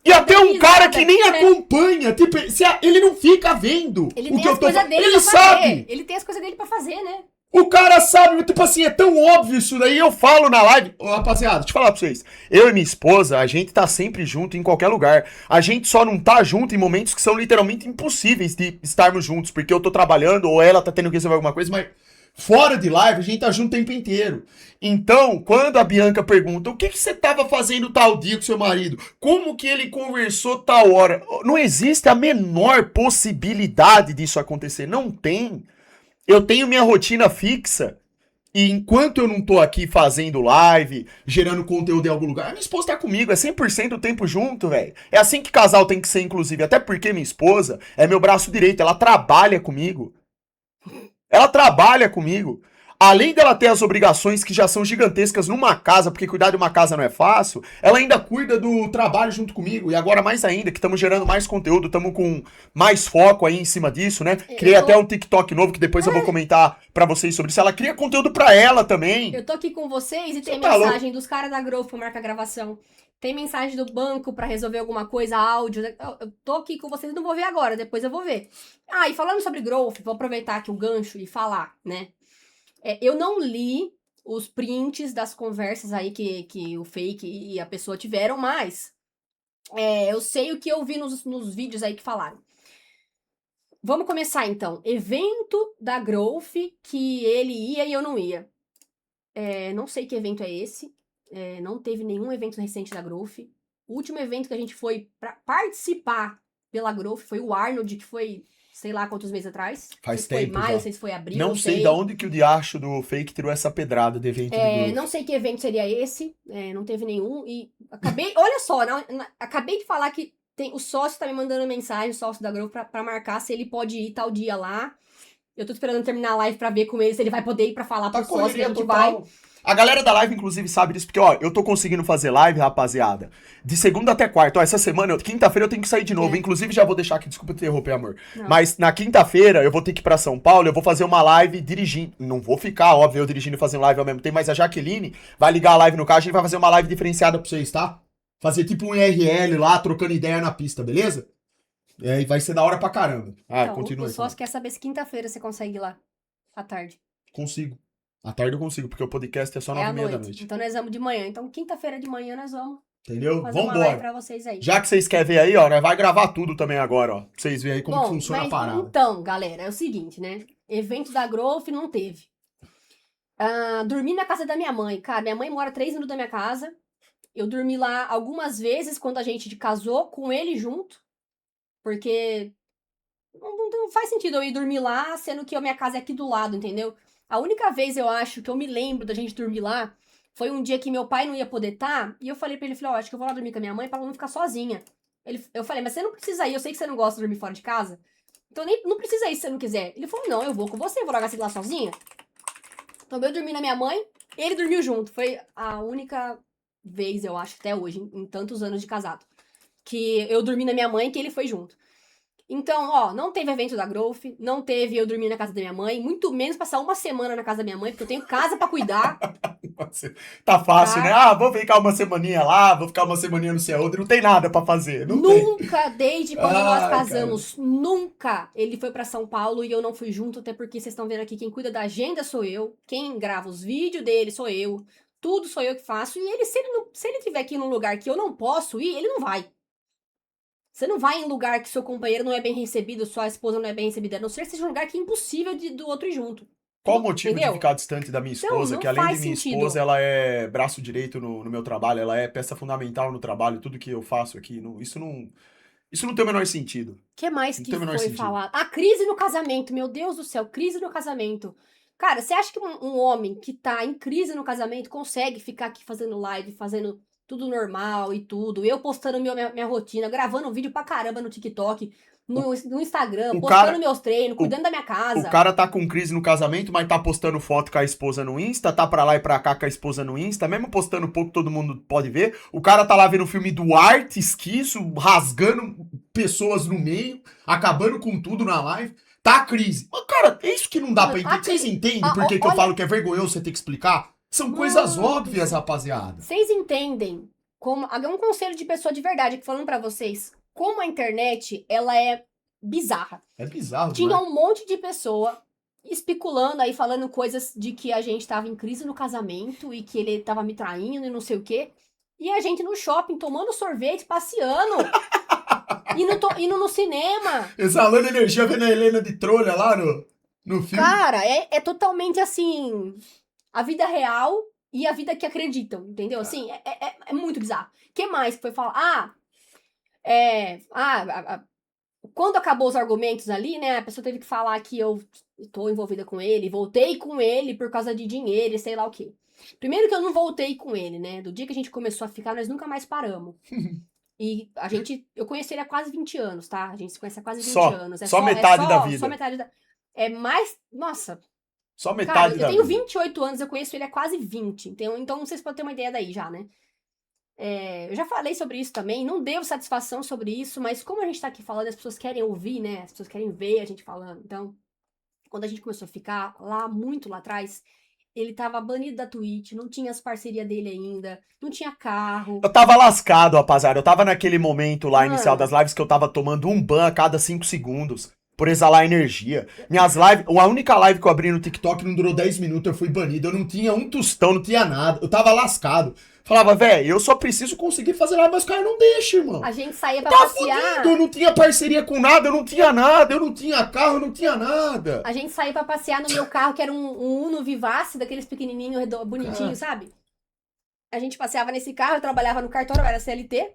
E até um cara que nem acompanha, tipo, ele não fica vendo
Ele
o
tem
que eu
as
tô
coisas
falando.
dele
Ele
pra
sabe.
fazer. Ele tem as coisas dele pra fazer, né?
O cara sabe, tipo assim, é tão óbvio isso daí. Eu falo na live, ô, rapaziada, deixa eu falar pra vocês. Eu e minha esposa, a gente tá sempre junto em qualquer lugar. A gente só não tá junto em momentos que são literalmente impossíveis de estarmos juntos, porque eu tô trabalhando ou ela tá tendo que resolver alguma coisa, mas fora de live a gente tá junto o tempo inteiro. Então, quando a Bianca pergunta o que você tava fazendo tal dia com seu marido, como que ele conversou tal hora, não existe a menor possibilidade disso acontecer, não tem. Eu tenho minha rotina fixa. E enquanto eu não tô aqui fazendo live, gerando conteúdo em algum lugar, a minha esposa tá comigo, é 100% o tempo junto, velho. É assim que casal tem que ser, inclusive. Até porque minha esposa é meu braço direito, ela trabalha comigo. Ela trabalha comigo. Além dela ter as obrigações que já são gigantescas numa casa, porque cuidar de uma casa não é fácil, ela ainda cuida do trabalho junto comigo. E agora mais ainda, que estamos gerando mais conteúdo, estamos com mais foco aí em cima disso, né? Criei até um TikTok novo, que depois eu vou comentar pra vocês sobre isso. Ela cria conteúdo pra ela também.
Eu tô aqui com vocês e tem
tá
mensagem dos caras da Growth pra marcar gravação. Tem mensagem do banco pra resolver alguma coisa, áudio. Eu tô aqui com vocês, não vou ver agora, depois eu vou ver. Ah, e falando sobre Growth, vou aproveitar aqui o gancho e falar, né? Eu não li os prints das conversas aí que o fake e a pessoa tiveram, mas eu sei o que eu vi nos vídeos aí que falaram. Vamos começar então. Evento da Growth que ele ia e eu não ia. Não sei que evento é esse. Não teve nenhum evento recente da Growth. O último evento que a gente foi pra participar pela Growth foi o Arnold, que foi... sei lá quantos meses atrás.
Faz
se foi
tempo
maio,
já.
não sei se foi abril.
Não sei da onde que o diacho do fake tirou essa pedrada de evento de Growth.
Não sei que evento seria esse. Não teve nenhum. E acabei. Olha só, acabei de falar que o sócio tá me mandando mensagem, o sócio da Growth, pra marcar se ele pode ir tal dia lá. Eu tô esperando terminar a live pra ver com ele se ele vai poder ir pra falar pro sócio que a gente vai.
A galera da live, inclusive, sabe disso, porque, ó, eu tô conseguindo fazer live, rapaziada, de segunda até quarta. Ó, essa semana, quinta-feira eu tenho que sair de novo. Inclusive, já vou deixar aqui, desculpa te interromper, amor.
Não.
Mas na quinta-feira eu vou ter que ir pra São Paulo, eu vou fazer uma live dirigindo. Não vou ficar, óbvio, eu dirigindo e fazendo live ao mesmo tempo, mas a Jaqueline vai ligar a live no carro, a gente vai fazer uma live diferenciada pra vocês, tá? Fazer tipo um IRL lá, trocando ideia na pista, beleza? E vai ser da hora pra caramba.
Então,
Continua
o
aí.
sócio quer saber se quinta-feira você consegue ir lá, à tarde.
Consigo. À tarde eu consigo, porque o podcast é só
É à
9h30 da
noite.
noite.
Então nós vamos de manhã. Então quinta-feira de manhã nós vamos
Entendeu?
fazer uma live
Vambora.
pra vocês aí.
Já que vocês querem ver aí, ó, nós vai gravar tudo também agora, ó. Pra vocês verem aí como que
Bom,
funciona a
mas
parada.
então, galera, é o seguinte, né? Evento da Growth não teve. Dormi na casa da minha mãe. Cara, minha mãe mora 3 minutos da minha casa. Eu dormi lá algumas vezes quando a gente casou com ele junto. Porque não faz sentido eu ir dormir lá, sendo que a minha casa é aqui do lado, entendeu? A única vez eu acho que eu me lembro da gente dormir lá foi um dia que meu pai não ia poder estar. E eu falei pra ele, falei, ó, acho que eu vou lá dormir com a minha mãe pra ela não ficar sozinha. Eu falei, mas você não precisa ir, eu sei que você não gosta de dormir fora de casa. Então não precisa ir se você não quiser. Ele falou, não, eu vou com você, vou largar você lá sozinha. Então eu dormi na minha mãe, ele dormiu junto. Foi a única vez, eu acho, até hoje, em tantos anos de casado, que eu dormi na minha mãe e que ele foi junto. Então, ó, não teve evento da Growth, não teve eu dormir na casa da minha mãe, muito menos passar uma semana na casa da minha mãe, porque eu tenho casa pra cuidar.
Tá fácil,
Tá.
né? Ah, vou ficar uma semaninha lá, vou ficar uma semaninha no céu, não tem nada pra fazer. Não tem.
Nunca, desde quando
Ai,
nós casamos, nunca ele foi pra São Paulo e eu não fui junto, até porque vocês estão vendo aqui, quem cuida da agenda sou eu, quem grava os vídeos dele sou eu, tudo sou eu que faço, e ele, se ele tiver aqui num lugar que eu não posso ir, ele não vai. Você não vai em lugar que seu companheiro não é bem recebido, sua esposa não é bem recebida, a não ser que seja um lugar que é impossível do outro ir junto.
Qual o motivo
Entendeu?
de ficar distante da minha
Então,
esposa?
não
Que além de
faz
minha
sentido.
esposa, ela é braço direito no meu trabalho, ela é peça fundamental no trabalho, tudo que eu faço aqui. Isso não tem o menor sentido.
O que mais
Não
que
tem o menor
foi
sentido.
falado? A crise no casamento, meu Deus do céu, crise no casamento. Cara, você acha que um homem que tá em crise no casamento consegue ficar aqui fazendo live, fazendo tudo normal e tudo? Eu postando minha rotina, gravando vídeo pra caramba no TikTok, no Instagram,
o
postando
cara-
meus treinos, cuidando da minha
O
casa.
cara tá com crise no casamento, mas tá postando foto com a esposa no Insta, tá pra lá e pra cá com a esposa no Insta, mesmo postando pouco, todo mundo pode ver. O cara tá lá vendo o filme do Arte Esquiço, rasgando pessoas no meio, acabando com tudo na live. Tá a crise. Mas, cara, é isso que não dá pra
Mano,
entender. Vocês entendem
Ah,
por que eu
olha-
falo que é vergonhoso você ter que explicar? São coisas
Mano,
óbvias, rapaziada.
Vocês entendem como. Um conselho de pessoa de verdade aqui falando pra vocês. Como a internet, ela é bizarra.
É bizarro,
Tinha
demais.
um monte de pessoa especulando aí, falando coisas de que a gente tava em crise no casamento e que ele tava me traindo e não sei o quê. E a gente no shopping tomando sorvete, passeando. Indo no cinema.
Exalando energia vendo a Helena de trolha lá no filme.
Cara, é totalmente assim. A vida real e a vida que acreditam, entendeu? Assim, é muito bizarro. O que mais que foi falar? Quando acabou os argumentos ali, né? A pessoa teve que falar que eu tô envolvida com ele, voltei com ele por causa de dinheiro e sei lá o quê. Primeiro que eu não voltei com ele, né? Do dia que a gente começou a ficar, nós nunca mais paramos. E eu conheci ele há quase 20 anos, tá? A gente se conhece há quase 20 anos.
Só metade da vida.
Só metade da... É mais... Nossa,
Só
cara,
metade da
eu tenho
vida.
28 anos, eu conheço ele há quase 20. Então vocês podem ter uma ideia daí já, né? Eu já falei sobre isso também, não deu satisfação sobre isso, mas como a gente tá aqui falando, as pessoas querem ouvir, né? As pessoas querem ver a gente falando. Então, quando a gente começou a ficar muito lá atrás, ele tava banido da Twitch, não tinha as parcerias dele ainda, não tinha carro.
Eu tava lascado, rapaziada. Eu tava naquele momento lá
Mano.
inicial das lives que eu tava tomando um ban a cada 5 segundos. Por exalar energia. Minhas lives. A única live que eu abri no TikTok não durou 10 minutos, eu fui banido. Eu não tinha um tostão, não tinha nada. Eu tava lascado. Falava, velho, eu só preciso conseguir fazer live, mas os caras não deixam, irmão.
A gente saía pra
Tá
passear.
fudido, eu não tinha parceria com nada, eu não tinha nada, eu não tinha carro, eu não tinha nada.
A gente saía pra passear no meu carro, que era um Uno Vivace, daqueles pequenininhos, bonitinhos, sabe? A gente passeava nesse carro, eu trabalhava no cartório, eu era CLT.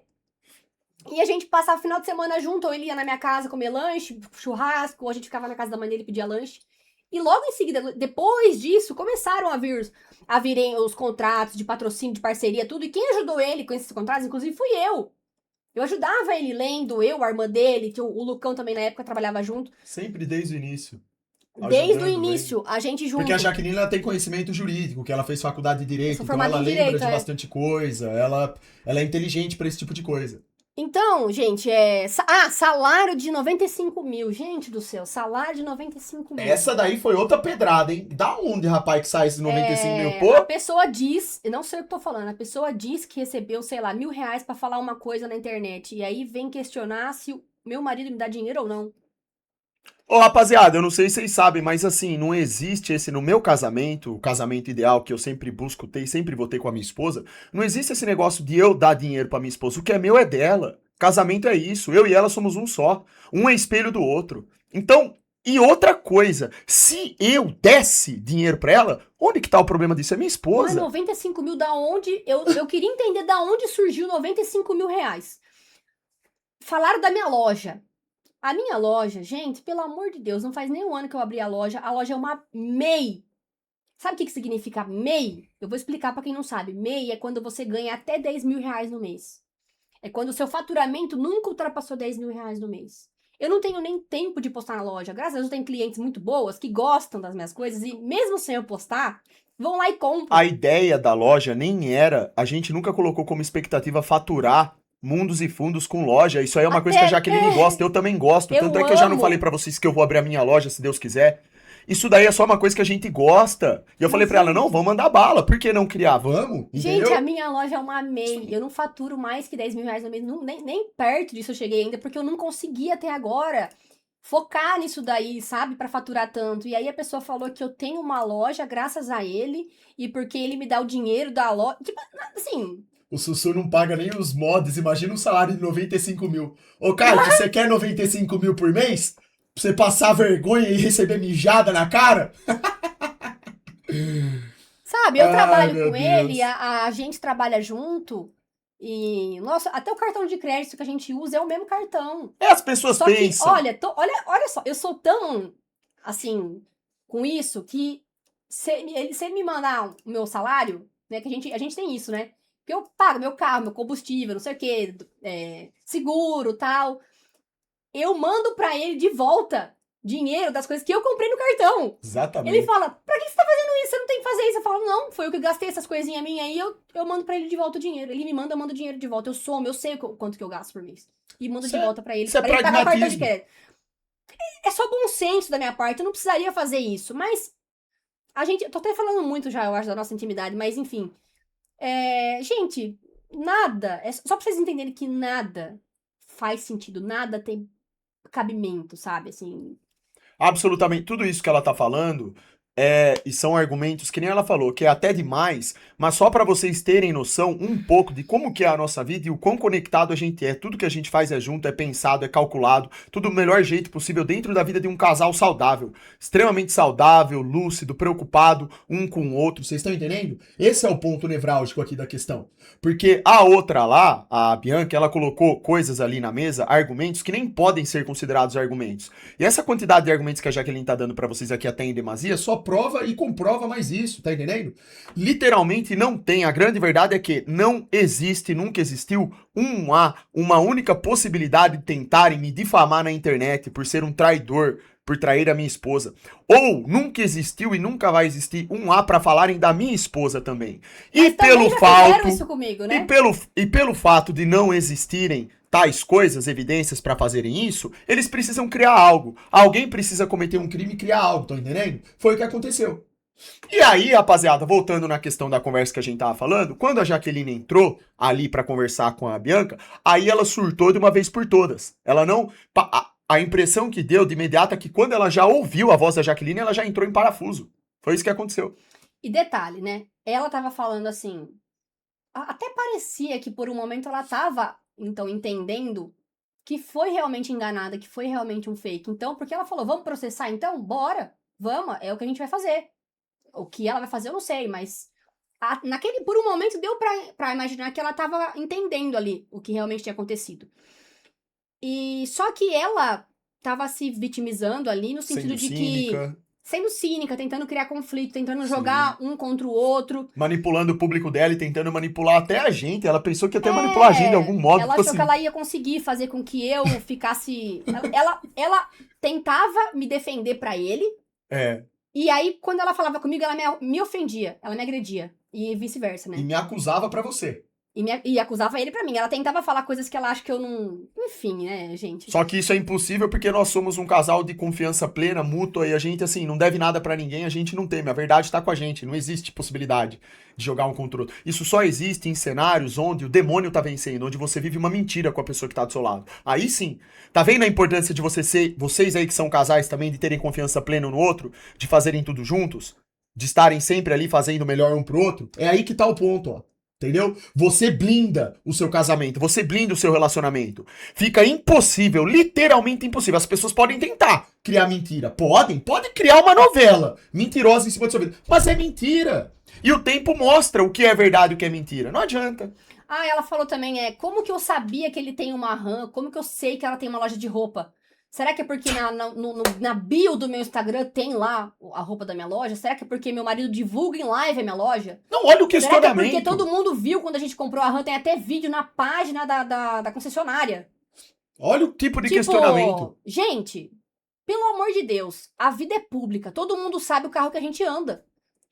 E a gente passava o final de semana junto, ou ele ia na minha casa comer lanche, churrasco, ou a gente ficava na casa da mãe dele e pedia lanche. E logo em seguida, depois disso, começaram a virem os contratos de patrocínio, de parceria, tudo. E quem ajudou ele com esses contratos, inclusive, fui eu. Eu ajudava ele lendo, a irmã dele, o Lucão também na época trabalhava junto.
Sempre desde o início.
Desde o início, a gente junto.
Porque a Jaqueline ela tem conhecimento jurídico, que ela fez faculdade de Direito, então ela lembra de bastante coisa, ela é inteligente pra esse tipo de coisa.
Então, gente, salário de 95 mil. Gente do céu, salário de 95 mil.
Essa daí foi outra pedrada, hein? Da onde, rapaz, que sai esses 95 mil? Pô,
A pessoa diz, eu não sei o que tô falando, a pessoa diz que recebeu, sei lá, R$1.000 pra falar uma coisa na internet. E aí vem questionar se meu marido me dá dinheiro ou não.
Ô, rapaziada, eu não sei se vocês sabem, mas assim, não existe esse no meu casamento, o casamento ideal que eu sempre busco ter e sempre vou ter com a minha esposa, não existe esse negócio de eu dar dinheiro pra minha esposa. O que é meu é dela. Casamento é isso. Eu e ela somos um só. Um é espelho do outro. Então, e outra coisa, se eu desse dinheiro pra ela, onde que tá o problema disso? É minha
Mas
esposa.
95 mil da onde? Eu queria entender da onde surgiu 95 mil reais. Falaram da minha loja. A minha loja, gente, pelo amor de Deus, não faz nem um ano que eu abri a loja. A loja é uma MEI. Sabe o que significa MEI? Eu vou explicar pra quem não sabe. MEI é quando você ganha até 10 mil reais no mês. É quando o seu faturamento nunca ultrapassou 10 mil reais no mês. Eu não tenho nem tempo de postar na loja. Graças a Deus eu tenho clientes muito boas que gostam das minhas coisas e mesmo sem eu postar, vão lá e compram.
A ideia da loja nem era, a gente nunca colocou como expectativa faturar mundos e fundos com loja. Isso aí é uma coisa que a Jaqueline gosta, eu também gosto.
Eu
Tanto é que eu já não
amo.
falei pra vocês que eu vou abrir a minha loja, se Deus quiser. Isso daí é só uma coisa que a gente gosta. E eu falei pra ela, não, vamos mandar bala. Por que não criar? Vamos,
Gente,
entendeu?
a minha loja é uma MEI. Eu não faturo mais que 10 mil reais no mês. Nem perto disso eu cheguei ainda, porque eu não consegui até agora focar nisso daí, sabe? Pra faturar tanto. E aí a pessoa falou que eu tenho uma loja graças a ele e porque ele me dá o dinheiro da loja. Tipo, assim,
O Sussu não paga nem os mods, imagina um salário de 95 mil. Ô, Kate, você quer 95 mil por mês? Pra você passar vergonha e receber mijada na cara?
sabe? Eu
Ai,
trabalho
meu
com ele,
Deus.
a gente trabalha junto. E, nossa, até o cartão de crédito que a gente usa é o mesmo cartão.
É, as pessoas
Só que,
pensam.
olha só, eu sou tão, assim, com isso, que se ele me mandar o meu salário, né, que a gente tem isso, né, que eu pago meu carro, meu combustível, não sei o quê, seguro, tal, eu mando pra ele de volta dinheiro das coisas que eu comprei no cartão. Ele
Exatamente.
fala, pra que você tá fazendo isso? Você não tem que fazer isso. Eu falo, não, foi eu que gastei essas coisinhas minhas aí, eu mando pra ele de volta o dinheiro. Ele me manda, eu mando o dinheiro de volta. Eu sei quanto que eu gasto por mês. E mando de volta pra ele,
Isso é
pra ele pagar o cartão de
pragmatismo.
crédito. É só bom senso da minha parte, eu não precisaria fazer isso. Mas a gente, eu tô até falando muito já, eu acho, da nossa intimidade, mas enfim. Gente, nada, só pra vocês entenderem que nada faz sentido, nada tem cabimento, sabe? Assim,
Absolutamente tudo isso que ela tá falando e são argumentos que nem ela falou, que é até demais, mas só para vocês terem noção um pouco de como que é a nossa vida e o quão conectado a gente é. Tudo que a gente faz é junto, é pensado, é calculado, tudo do melhor jeito possível dentro da vida de um casal saudável, extremamente saudável, lúcido, preocupado um com o outro. Vocês estão entendendo? Esse é o ponto nevrálgico aqui da questão. Porque a outra lá, a Bianca, ela colocou coisas ali na mesa, argumentos que nem podem ser considerados argumentos. E essa quantidade de argumentos que a Jaqueline tá dando pra vocês aqui até em demasia só prova e comprova mais isso, tá entendendo? Literalmente não tem. A grande verdade é que não existe, nunca existiu uma única possibilidade de tentarem me difamar na internet por ser um traidor, por trair a minha esposa. Ou nunca existiu e nunca vai existir um A pra falarem da minha esposa também. E
mas também
pelo
já
fato
fizeram isso comigo, né?
e pelo fato de não existirem tais coisas, evidências pra fazerem isso, eles precisam criar algo. Alguém precisa cometer um crime e criar algo, tá entendendo? Foi o que aconteceu. E aí, rapaziada, voltando na questão da conversa que a gente tava falando, quando a Jaqueline entrou ali pra conversar com a Bianca, aí ela surtou de uma vez por todas. Ela não... A impressão que deu de imediato é que quando ela já ouviu a voz da Jaqueline, ela já entrou em parafuso. Foi isso que aconteceu.
E detalhe, né? Ela tava falando assim. Até parecia que por um momento ela tava, então, entendendo que foi realmente enganada, que foi realmente um fake. Então, porque ela falou, vamos processar então? Bora! Vamos, é o que a gente vai fazer. O que ela vai fazer eu não sei, mas por um momento deu pra imaginar que ela tava entendendo ali o que realmente tinha acontecido. E só que ela tava se vitimizando ali no sentido
Sendo
de
cínica,
que sendo cínica, tentando criar conflito, tentando
sim,
jogar um contra o outro.
manipulando o público dela e tentando manipular até a gente. Ela pensou que ia até manipular a gente de algum modo.
Ela
Tipo
achou
assim,
que ela ia conseguir fazer com que eu ficasse. Ela tentava me defender pra ele.
é,
E aí, quando ela falava comigo, ela me ofendia, ela me agredia. E vice-versa,
e
né?
me acusava pra você.
E acusava ele pra mim. Ela tentava falar coisas que ela acha que eu não... Enfim, né, gente?
Só que isso é impossível porque nós somos um casal de confiança plena, mútua, e a gente, assim, não deve nada pra ninguém, a gente não teme. A verdade tá com a gente, não existe possibilidade de jogar um contra o outro. Isso só existe em cenários onde o demônio tá vencendo, onde você vive uma mentira com a pessoa que tá do seu lado. Aí sim, tá vendo a importância de vocês aí que são casais também, de terem confiança plena um no outro, de fazerem tudo juntos, de estarem sempre ali fazendo o melhor um pro outro? É aí que tá o ponto, ó. Entendeu? Você blinda o seu casamento, você blinda o seu relacionamento. Fica impossível, literalmente impossível. As pessoas podem tentar criar mentira. Pode criar uma novela mentirosa em cima da sua vida. Mas é mentira. E o tempo mostra o que é verdade e o que é mentira. Não adianta.
Ah, ela falou também, como que eu sabia que ele tem uma RAM? Como que eu sei que ela tem uma loja de roupa? Será que é porque na bio do meu Instagram tem lá a roupa da minha loja? Será que é porque meu marido divulga em live a minha loja?
Não, olha o questionamento.
Será que é porque todo mundo viu quando a gente comprou a RAM? Tem até vídeo na página da concessionária.
Olha o tipo de questionamento.
Gente, pelo amor de Deus, a vida é pública. Todo mundo sabe o carro que a gente anda.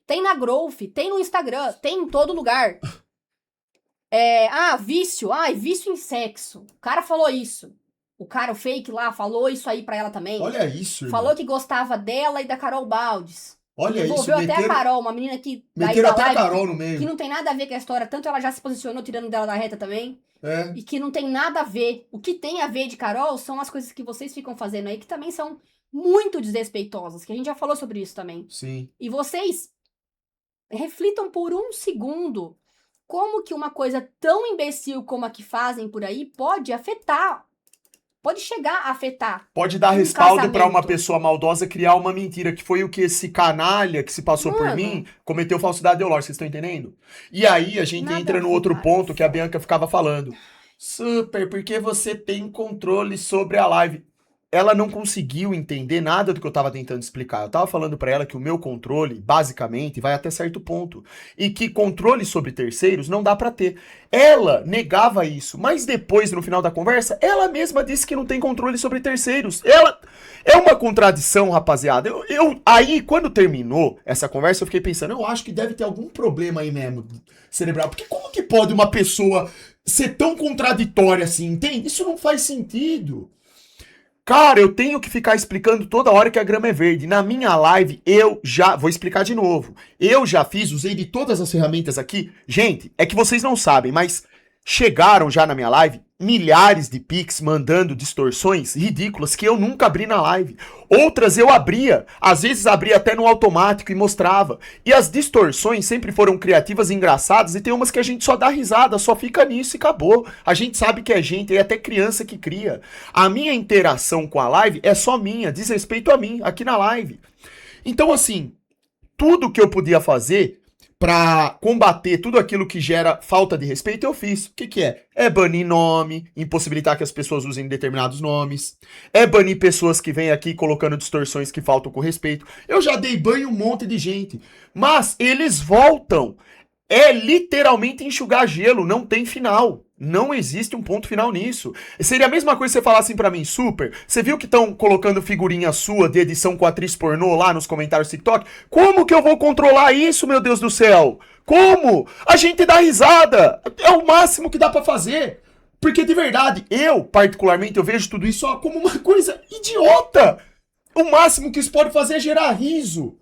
Tem na Growth, tem no Instagram, tem em todo lugar. Vício. Vício em sexo. O cara falou isso. O cara, o fake lá, falou isso aí pra ela também.
Olha isso,
falou
irmão.
Que gostava dela e da Carol Baldes.
Olha
Envolveu
isso,
até a Carol, uma menina que...
Meteram até a Carol no meio.
Que não tem nada a ver com a história. Tanto ela já se posicionou tirando dela da reta também.
É.
E que não tem nada a ver. O que tem a ver de Carol são as coisas que vocês ficam fazendo aí, que também são muito desrespeitosas. Que a gente já falou sobre isso também.
Sim.
E vocês reflitam por um segundo como que uma coisa tão imbecil como a que fazem por aí pode afetar. Pode chegar a afetar.
Pode dar respaldo pra uma pessoa maldosa criar uma mentira, que foi o que esse canalha que se passou por mim cometeu falsidade ideológica, vocês estão entendendo? E aí a gente entra no outro ponto que a Bianca ficava falando. Super, porque você tem controle sobre a live. Ela não conseguiu entender nada do que eu tava tentando explicar. Eu tava falando pra ela que o meu controle, basicamente, vai até certo ponto. E que controle sobre terceiros não dá pra ter. Ela negava isso, mas depois, no final da conversa, ela mesma disse que não tem controle sobre terceiros. Ela... É uma contradição, rapaziada. Aí, quando terminou essa conversa, eu fiquei pensando, eu acho que deve ter algum problema aí mesmo, cerebral. Porque como que pode uma pessoa ser tão contraditória assim, entende? Isso não faz sentido. Cara, eu tenho que ficar explicando toda hora que a grama é verde. Na minha live, vou explicar de novo. Eu já usei de todas as ferramentas aqui. Gente, é que vocês não sabem, mas chegaram já na minha live milhares de pics mandando distorções ridículas que eu nunca abri na live. Outras eu abria, às vezes abria até no automático e mostrava. E as distorções sempre foram criativas e engraçadas, e tem umas que a gente só dá risada, só fica nisso e acabou. A gente sabe que é gente, é até criança que cria. A minha interação com a live é só minha, diz respeito a mim, aqui na live. Então assim, tudo que eu podia fazer pra combater tudo aquilo que gera falta de respeito, eu fiz. O que é? É banir nome, impossibilitar que as pessoas usem determinados nomes. É banir pessoas que vêm aqui colocando distorções que faltam com respeito. Eu já dei banho um monte de gente. Mas eles voltam. É literalmente enxugar gelo, não tem final. Não existe um ponto final nisso. Seria a mesma coisa se você falar assim pra mim, Super, você viu que estão colocando figurinha sua de edição com atriz pornô lá nos comentários do TikTok? Como que eu vou controlar isso, meu Deus do céu? Como? A gente dá risada. É o máximo que dá pra fazer. Porque de verdade, particularmente, eu vejo tudo isso como uma coisa idiota. O máximo que isso pode fazer é gerar riso.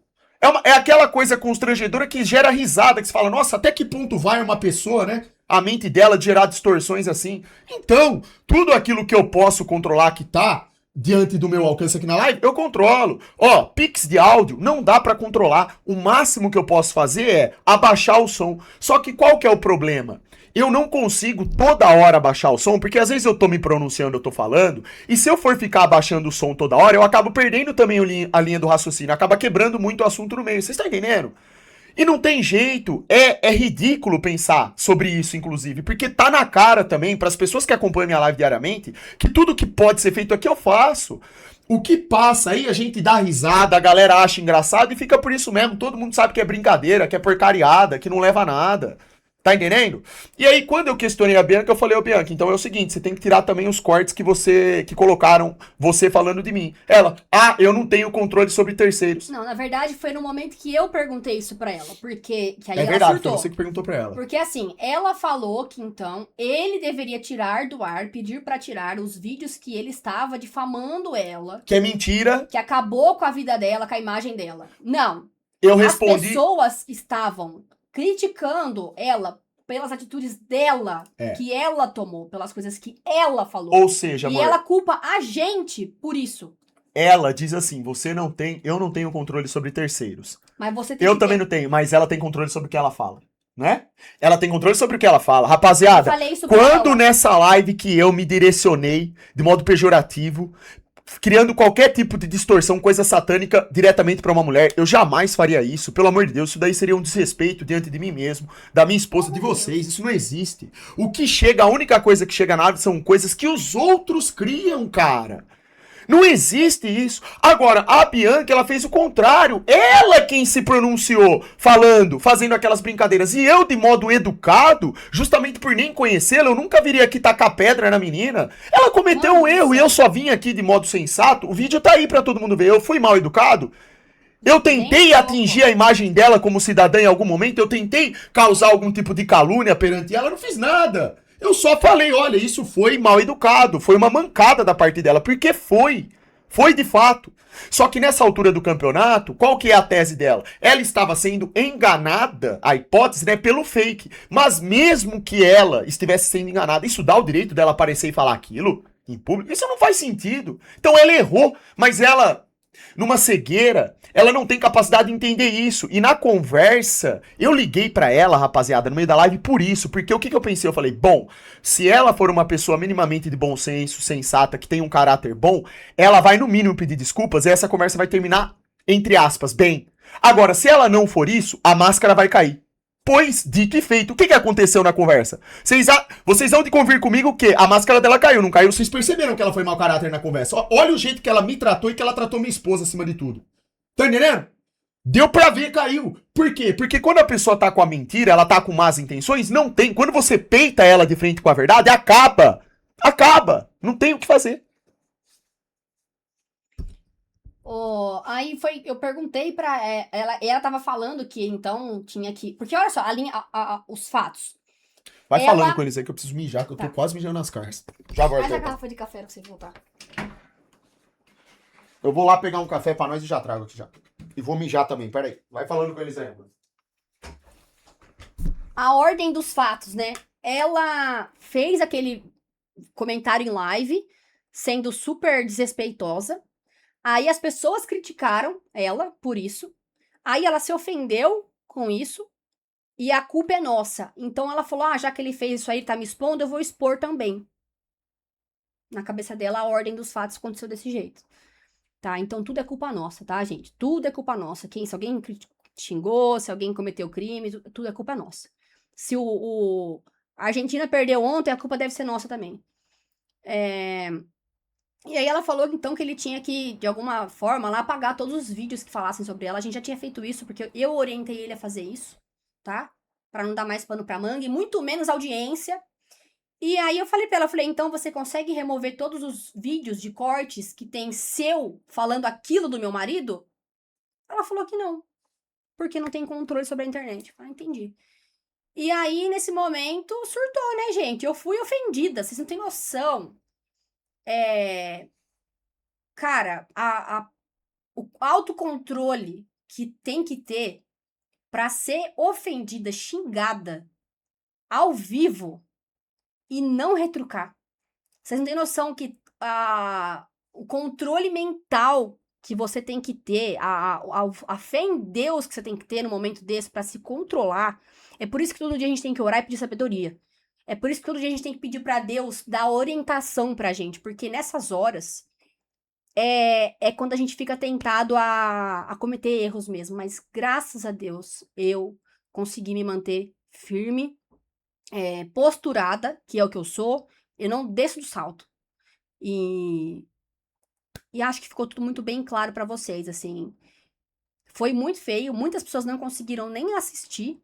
É aquela coisa constrangedora que gera risada, que você fala, nossa, até que ponto vai uma pessoa, né? A mente dela de gerar distorções assim. Então, tudo aquilo que eu posso controlar que tá diante do meu alcance aqui na live, eu controlo. Ó, pix de áudio não dá pra controlar. O máximo que eu posso fazer é abaixar o som. Só que qual que é o problema? Eu não consigo toda hora abaixar o som, porque às vezes eu tô me pronunciando, eu tô falando, e se eu for ficar abaixando o som toda hora, eu acabo perdendo também a linha do raciocínio, acaba quebrando muito o assunto no meio. Vocês estão entendendo? E não tem jeito, é ridículo pensar sobre isso, inclusive, porque tá na cara também, para as pessoas que acompanham minha live diariamente, que tudo que pode ser feito aqui eu faço. O que passa aí, a gente dá risada, a galera acha engraçado e fica por isso mesmo. Todo mundo sabe que é brincadeira, que é porcariada, que não leva a nada. Tá entendendo? E aí, quando eu questionei a Bianca, eu falei, ô Bianca, então é o seguinte, você tem que tirar também os cortes que colocaram você falando de mim. Ela, eu não tenho controle sobre terceiros.
Não, na verdade foi no momento que eu perguntei isso pra ela, porque que aí
É
ela
verdade,
surtou.
foi você que perguntou pra ela.
Porque assim, ela falou que então ele deveria tirar do ar, pedir pra tirar os vídeos que ele estava difamando ela,
Que é mentira.
que acabou com a vida dela, com a imagem dela. Não.
Eu
As
respondi.
pessoas estavam criticando ela pelas atitudes dela, que ela tomou, pelas coisas que ela falou.
Ou seja,
E
amor,
ela culpa a gente por isso.
ela diz assim, eu não tenho controle sobre terceiros.
Mas você tem
Eu
que
também
ter.
não tenho, mas ela tem controle sobre o que ela fala, né? Ela tem controle sobre o que ela fala.
Eu
Rapaziada,
falei isso pra
quando
ela.
nessa live que eu me direcionei de modo pejorativo, criando qualquer tipo de distorção, coisa satânica, diretamente pra uma mulher, eu jamais faria isso. Pelo amor de Deus, isso daí seria um desrespeito diante de mim mesmo, da minha esposa, de vocês. Isso não existe. O que chega, a única coisa que chega na árvore são coisas que os outros criam, cara. Não existe isso. Agora, a Bianca, ela fez o contrário. Ela é quem se pronunciou, falando, fazendo aquelas brincadeiras. E eu, de modo educado, justamente por nem conhecê-la, eu nunca viria aqui tacar pedra na menina. Ela cometeu um erro e eu só vim aqui de modo sensato. O vídeo tá aí pra todo mundo ver. Eu fui mal educado. Eu tentei atingir a imagem dela como cidadã em algum momento. Eu tentei causar algum tipo de calúnia perante ela. Eu não fiz nada. Eu só falei, olha, isso foi mal educado, foi uma mancada da parte dela, porque foi. Foi de fato. Só que nessa altura do campeonato, qual que é a tese dela? Ela estava sendo enganada, a hipótese, né, pelo fake. Mas mesmo que ela estivesse sendo enganada, isso dá o direito dela aparecer e falar aquilo em público? Isso não faz sentido. Então ela errou, mas ela, numa cegueira, ela não tem capacidade de entender isso. E na conversa, eu liguei pra ela, rapaziada, no meio da live por isso. Porque o que eu pensei? Eu falei, bom, se ela for uma pessoa minimamente de bom senso, sensata, que tem um caráter bom, ela vai no mínimo pedir desculpas e essa conversa vai terminar, entre aspas, bem. Agora, se ela não for isso, a máscara vai cair. Pois, dito e feito, o que aconteceu na conversa? Vocês vão de convir comigo que a máscara dela caiu, não caiu? Vocês perceberam que ela foi mau caráter na conversa? Olha o jeito que ela me tratou e que ela tratou minha esposa acima de tudo. Tá entendendo? Deu pra ver, caiu. Por quê? Porque quando a pessoa tá com a mentira, ela tá com más intenções, não tem. Quando você peita ela de frente com a verdade, acaba. Acaba. Não tem o que fazer.
Aí foi, eu perguntei pra ela, e ela tava falando que então tinha que. Porque olha só, a linha, os fatos.
Vai falando com eles aí que eu preciso mijar, que eu tô quase mijando nas caras. Já volto.
Faz a garrafa de café pra você voltar.
Eu vou lá pegar um café pra nós e já trago aqui já. E vou mijar também, peraí. Vai falando com eles aí, mano.
A ordem dos fatos, né? Ela fez aquele comentário em live, sendo super desrespeitosa. Aí as pessoas criticaram ela por isso. Aí ela se ofendeu com isso. E a culpa é nossa. Então ela falou: já que ele fez isso aí, tá me expondo, eu vou expor também. Na cabeça dela, a ordem dos fatos aconteceu desse jeito. Tá? Então tudo é culpa nossa, tá, gente? Tudo é culpa nossa. Se alguém xingou, se alguém cometeu crime, tudo é culpa nossa. Se a Argentina perdeu ontem, a culpa deve ser nossa também. E aí ela falou, então, que ele tinha que, de alguma forma, lá apagar todos os vídeos que falassem sobre ela. A gente já tinha feito isso, porque eu orientei ele a fazer isso, tá? Pra não dar mais pano pra manga, e muito menos audiência. E aí eu falei pra ela, então você consegue remover todos os vídeos de cortes que tem seu falando aquilo do meu marido? Ela falou que não, porque não tem controle sobre a internet. Entendi. E aí, nesse momento, surtou, né, gente? Eu fui ofendida, vocês não têm noção. Cara, o autocontrole que tem que ter pra ser ofendida, xingada, ao vivo e não retrucar. Vocês não têm noção que o controle mental que você tem que ter, a fé em Deus que você tem que ter no momento desse pra se controlar. É por isso que todo dia a gente tem que orar e pedir sabedoria. É por isso que todo dia a gente tem que pedir pra Deus dar orientação pra gente, porque nessas horas é quando a gente fica tentado a cometer erros mesmo. Mas graças a Deus eu consegui me manter firme, posturada, que é o que eu sou. Eu não desço do salto. E acho que ficou tudo muito bem claro pra vocês, assim. Foi muito feio, muitas pessoas não conseguiram nem assistir,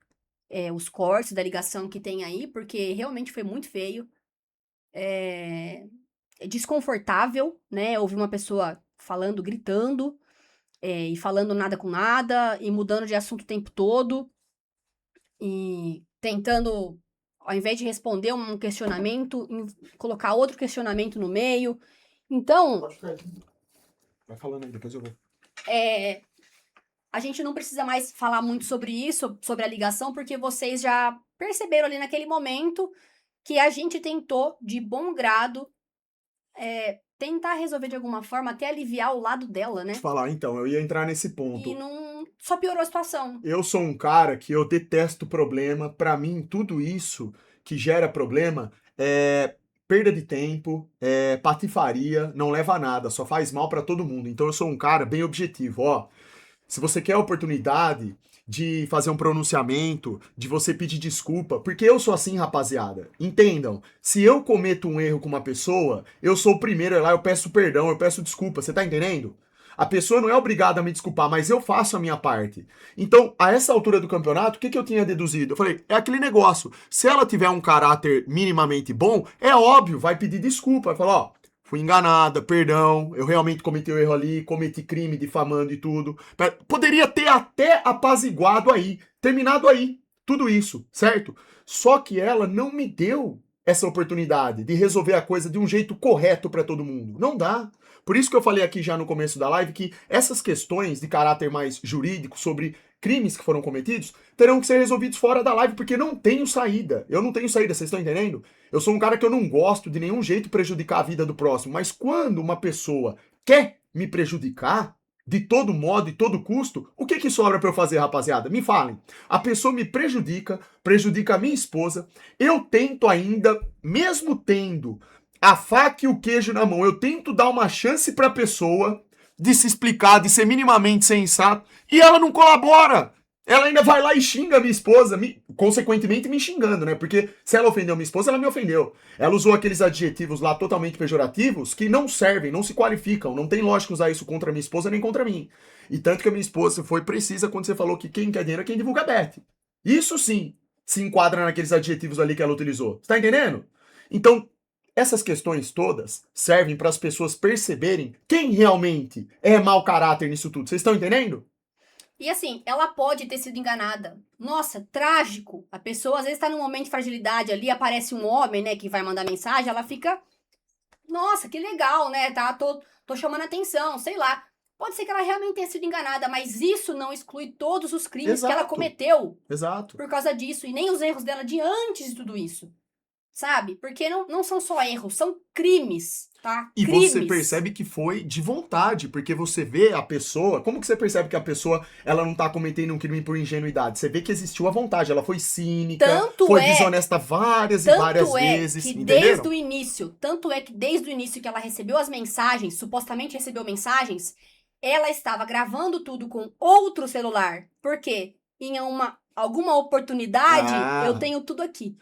os cortes da ligação que tem aí, porque realmente foi muito feio. É desconfortável, né? Ouvir uma pessoa falando, gritando, e falando nada com nada, e mudando de assunto o tempo todo, e tentando, ao invés de responder um questionamento, colocar outro questionamento no meio. Então,
Pode ficar aí. Vai falando aí, depois eu vou.
a gente não precisa mais falar muito sobre isso, sobre a ligação, porque vocês já perceberam ali naquele momento que a gente tentou, de bom grado, tentar resolver de alguma forma, até aliviar o lado dela, né?
Te falar, então, eu ia entrar nesse ponto.
E não... só piorou a situação.
Eu sou um cara que eu detesto problema. Pra mim, tudo isso que gera problema é perda de tempo, é patifaria, não leva a nada, só faz mal pra todo mundo. Então eu sou um cara bem objetivo, ó. Se você quer a oportunidade de fazer um pronunciamento, de você pedir desculpa, porque eu sou assim, rapaziada. Entendam, se eu cometo um erro com uma pessoa, eu sou o primeiro a ir lá, eu peço perdão, eu peço desculpa, você tá entendendo? A pessoa não é obrigada a me desculpar, mas eu faço a minha parte. Então, a essa altura do campeonato, o que eu tinha deduzido? Eu falei, é aquele negócio. Se ela tiver um caráter minimamente bom, é óbvio, vai pedir desculpa. Vai falar, ó, fui enganada, perdão, eu realmente cometi o erro ali, cometi crime difamando e tudo. Poderia ter até apaziguado aí, terminado aí, tudo isso, certo? Só que ela não me deu essa oportunidade de resolver a coisa de um jeito correto pra todo mundo. Não dá. Por isso que eu falei aqui já no começo da live que essas questões de caráter mais jurídico sobre crimes que foram cometidos terão que ser resolvidos fora da live, porque não tenho saída. Eu não tenho saída, vocês estão entendendo? Eu sou um cara que eu não gosto de nenhum jeito prejudicar a vida do próximo, mas quando uma pessoa quer me prejudicar, de todo modo e todo custo, o que sobra pra eu fazer, rapaziada? Me falem. A pessoa me prejudica, prejudica a minha esposa, eu tento ainda, mesmo tendo a faca e o queijo na mão, eu tento dar uma chance pra pessoa de se explicar, de ser minimamente sensato, e ela não colabora. Ela ainda vai lá e xinga a minha esposa, consequentemente me xingando, né? Porque se ela ofendeu minha esposa, ela me ofendeu. Ela usou aqueles adjetivos lá totalmente pejorativos que não servem, não se qualificam. Não tem lógica usar isso contra a minha esposa nem contra mim. E tanto que a minha esposa foi precisa quando você falou que quem quer dinheiro é quem divulga bet. Isso sim se enquadra naqueles adjetivos ali que ela utilizou. Você tá entendendo? Então, essas questões todas servem para as pessoas perceberem quem realmente é mau caráter nisso tudo. Vocês estão entendendo?
E assim, ela pode ter sido enganada. Nossa, trágico. A pessoa às vezes tá num momento de fragilidade ali, aparece um homem, né, que vai mandar mensagem, ela fica, nossa, que legal, né, tá, tô chamando atenção, sei lá. Pode ser que ela realmente tenha sido enganada, mas isso não exclui todos os crimes que ela cometeu.
Exato.
Por causa disso, e nem os erros dela de antes de tudo isso. Sabe? Porque não são só erros, são crimes, tá?
E
crimes.
você percebe que foi de vontade, porque você vê a pessoa... Como que você percebe que a pessoa ela não tá cometendo um crime por ingenuidade? Você vê que existiu a vontade, ela foi cínica, foi desonesta várias e várias vezes,
que
entenderam?
desde o início, tanto é que desde o início que ela recebeu as mensagens, supostamente recebeu mensagens, ela estava gravando tudo com outro celular. Por quê? Em alguma oportunidade, eu tenho tudo aqui.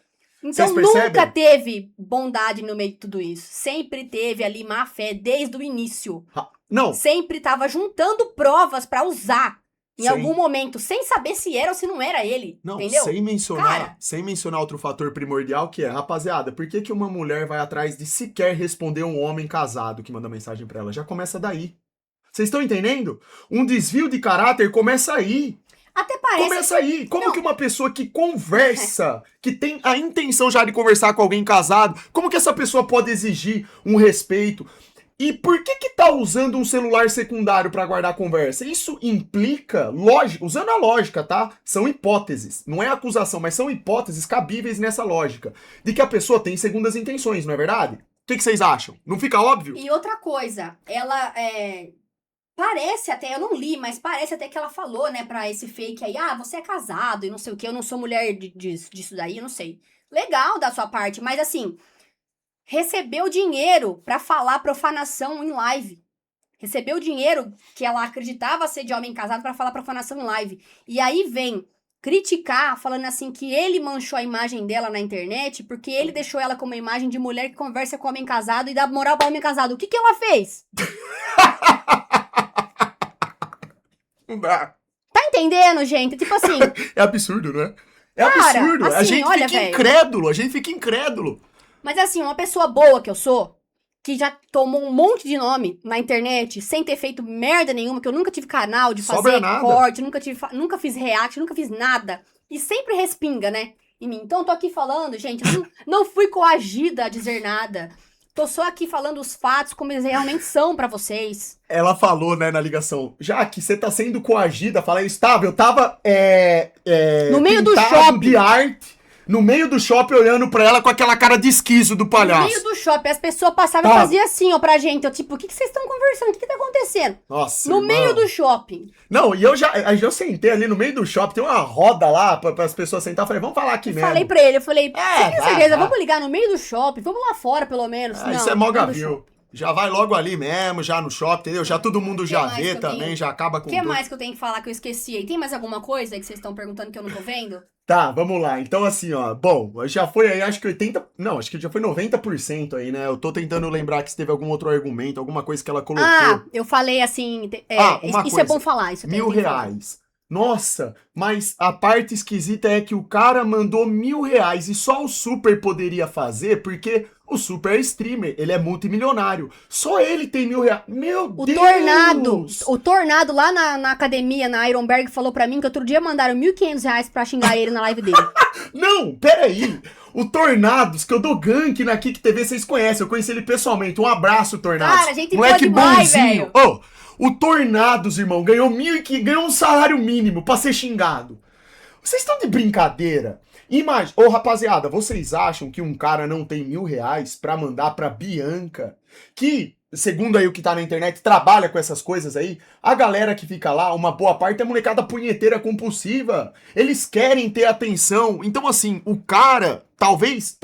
Então nunca teve bondade no meio de tudo isso. Sempre teve ali má fé desde o início.
Não.
Sempre tava juntando provas pra usar em algum momento, sem saber se era ou se não era ele.
Não,
entendeu?
Sem mencionar outro fator primordial que é, rapaziada, por que uma mulher vai atrás de sequer responder um homem casado que manda mensagem pra ela? Já começa daí. Vocês estão entendendo? Um desvio de caráter começa aí.
Até parece...
Começa aí. Como que uma pessoa que conversa, que tem a intenção já de conversar com alguém casado, como que essa pessoa pode exigir um respeito? E por que tá usando um celular secundário para guardar a conversa? Isso implica, lógica, usando a lógica, tá? São hipóteses. Não é acusação, mas são hipóteses cabíveis nessa lógica. De que a pessoa tem segundas intenções, não é verdade? O que vocês acham? Não fica óbvio?
E outra coisa, ela parece até, eu não li, mas parece até que ela falou, né, pra esse fake aí, você é casado e não sei o que, eu não sou mulher disso daí, eu não sei. Legal da sua parte, mas assim, recebeu dinheiro pra falar profanação em live. Recebeu dinheiro que ela acreditava ser de homem casado pra falar profanação em live. E aí vem criticar, falando assim que ele manchou a imagem dela na internet porque ele deixou ela com uma imagem de mulher que conversa com homem casado e dá moral pra homem casado. O que ela fez?
Não dá.
Tá entendendo, gente? Tipo assim...
É absurdo, não é? É
Cara,
absurdo. A
assim,
gente
olha,
fica
velho.
incrédulo. A gente fica incrédulo.
Mas assim, uma pessoa boa que eu sou, que já tomou um monte de nome na internet, sem ter feito merda nenhuma, que eu nunca tive canal de
Sobra
fazer
nada.
corte, nunca fiz react, nunca fiz nada. E sempre respinga, né? Em mim. Então eu tô aqui falando, gente, não fui coagida a dizer nada. Tô só aqui falando os fatos como eles realmente são pra vocês.
Ela falou, né, na ligação, já que você tá sendo coagida, fala isso, eu tava
No meio do
pintado
shopping.
de arte, no meio do shopping, olhando pra ela com aquela cara de esquizo do
No
palhaço.
meio do shopping, as pessoas passavam e
Tá.
faziam assim, ó, pra gente. Eu, tipo, o que vocês estão conversando? O que tá acontecendo?
Nossa,
No
irmão.
meio do shopping.
Não, e eu sentei ali no meio do shopping, tem uma roda lá pra as pessoas sentar, eu falei, vamos falar aqui mesmo.
Falei pra ele, eu falei, você tem
vai,
certeza?
vai.
Vamos ligar no meio do shopping? Vamos lá fora, pelo menos.
Ah,
Não,
isso é
no
mó
meio do
gavio.
shopping.
Já vai logo ali mesmo, já no shopping, entendeu? Já todo mundo
Que
já
mais que
vê
eu
também,
tenho?
já acaba com
O que
tudo.
mais que eu tenho que falar que eu esqueci aí? Tem mais alguma coisa aí que vocês estão perguntando que eu não tô vendo?
Tá, vamos lá. Então, assim, ó. Bom, já foi aí, acho que 80. Não, acho que já foi 90% aí, né? Eu tô tentando lembrar que se teve algum outro argumento, alguma coisa que ela colocou.
Ah, eu falei assim.
Uma
isso
coisa.
é bom falar. Isso tem que falar.
R$ 1.000. Nossa, mas a parte esquisita é que o cara mandou R$ 1.000 e só o Super poderia fazer porque o Super é streamer, ele é multimilionário. Só ele tem R$ 1.000. Meu
O
Deus!
Tornado lá na academia, na Ironberg, falou pra mim que outro dia mandaram R$ 1.500 pra xingar ele na live dele.
Não, peraí. O Tornados, que eu dou gank na Kik TV, vocês conhecem. Eu conheci ele pessoalmente. Um abraço, Tornados.
Cara, gente boa demais, velho.
Ô, o Tornados, irmão, ganhou ganhou um salário mínimo pra ser xingado. Vocês estão de brincadeira? Ô, rapaziada, vocês acham que um cara não tem R$ 1.000 pra mandar pra Bianca, que, segundo aí o que tá na internet, trabalha com essas coisas aí? A galera que fica lá, uma boa parte é molecada punheteira compulsiva. Eles querem ter atenção. Então, assim, o cara, talvez,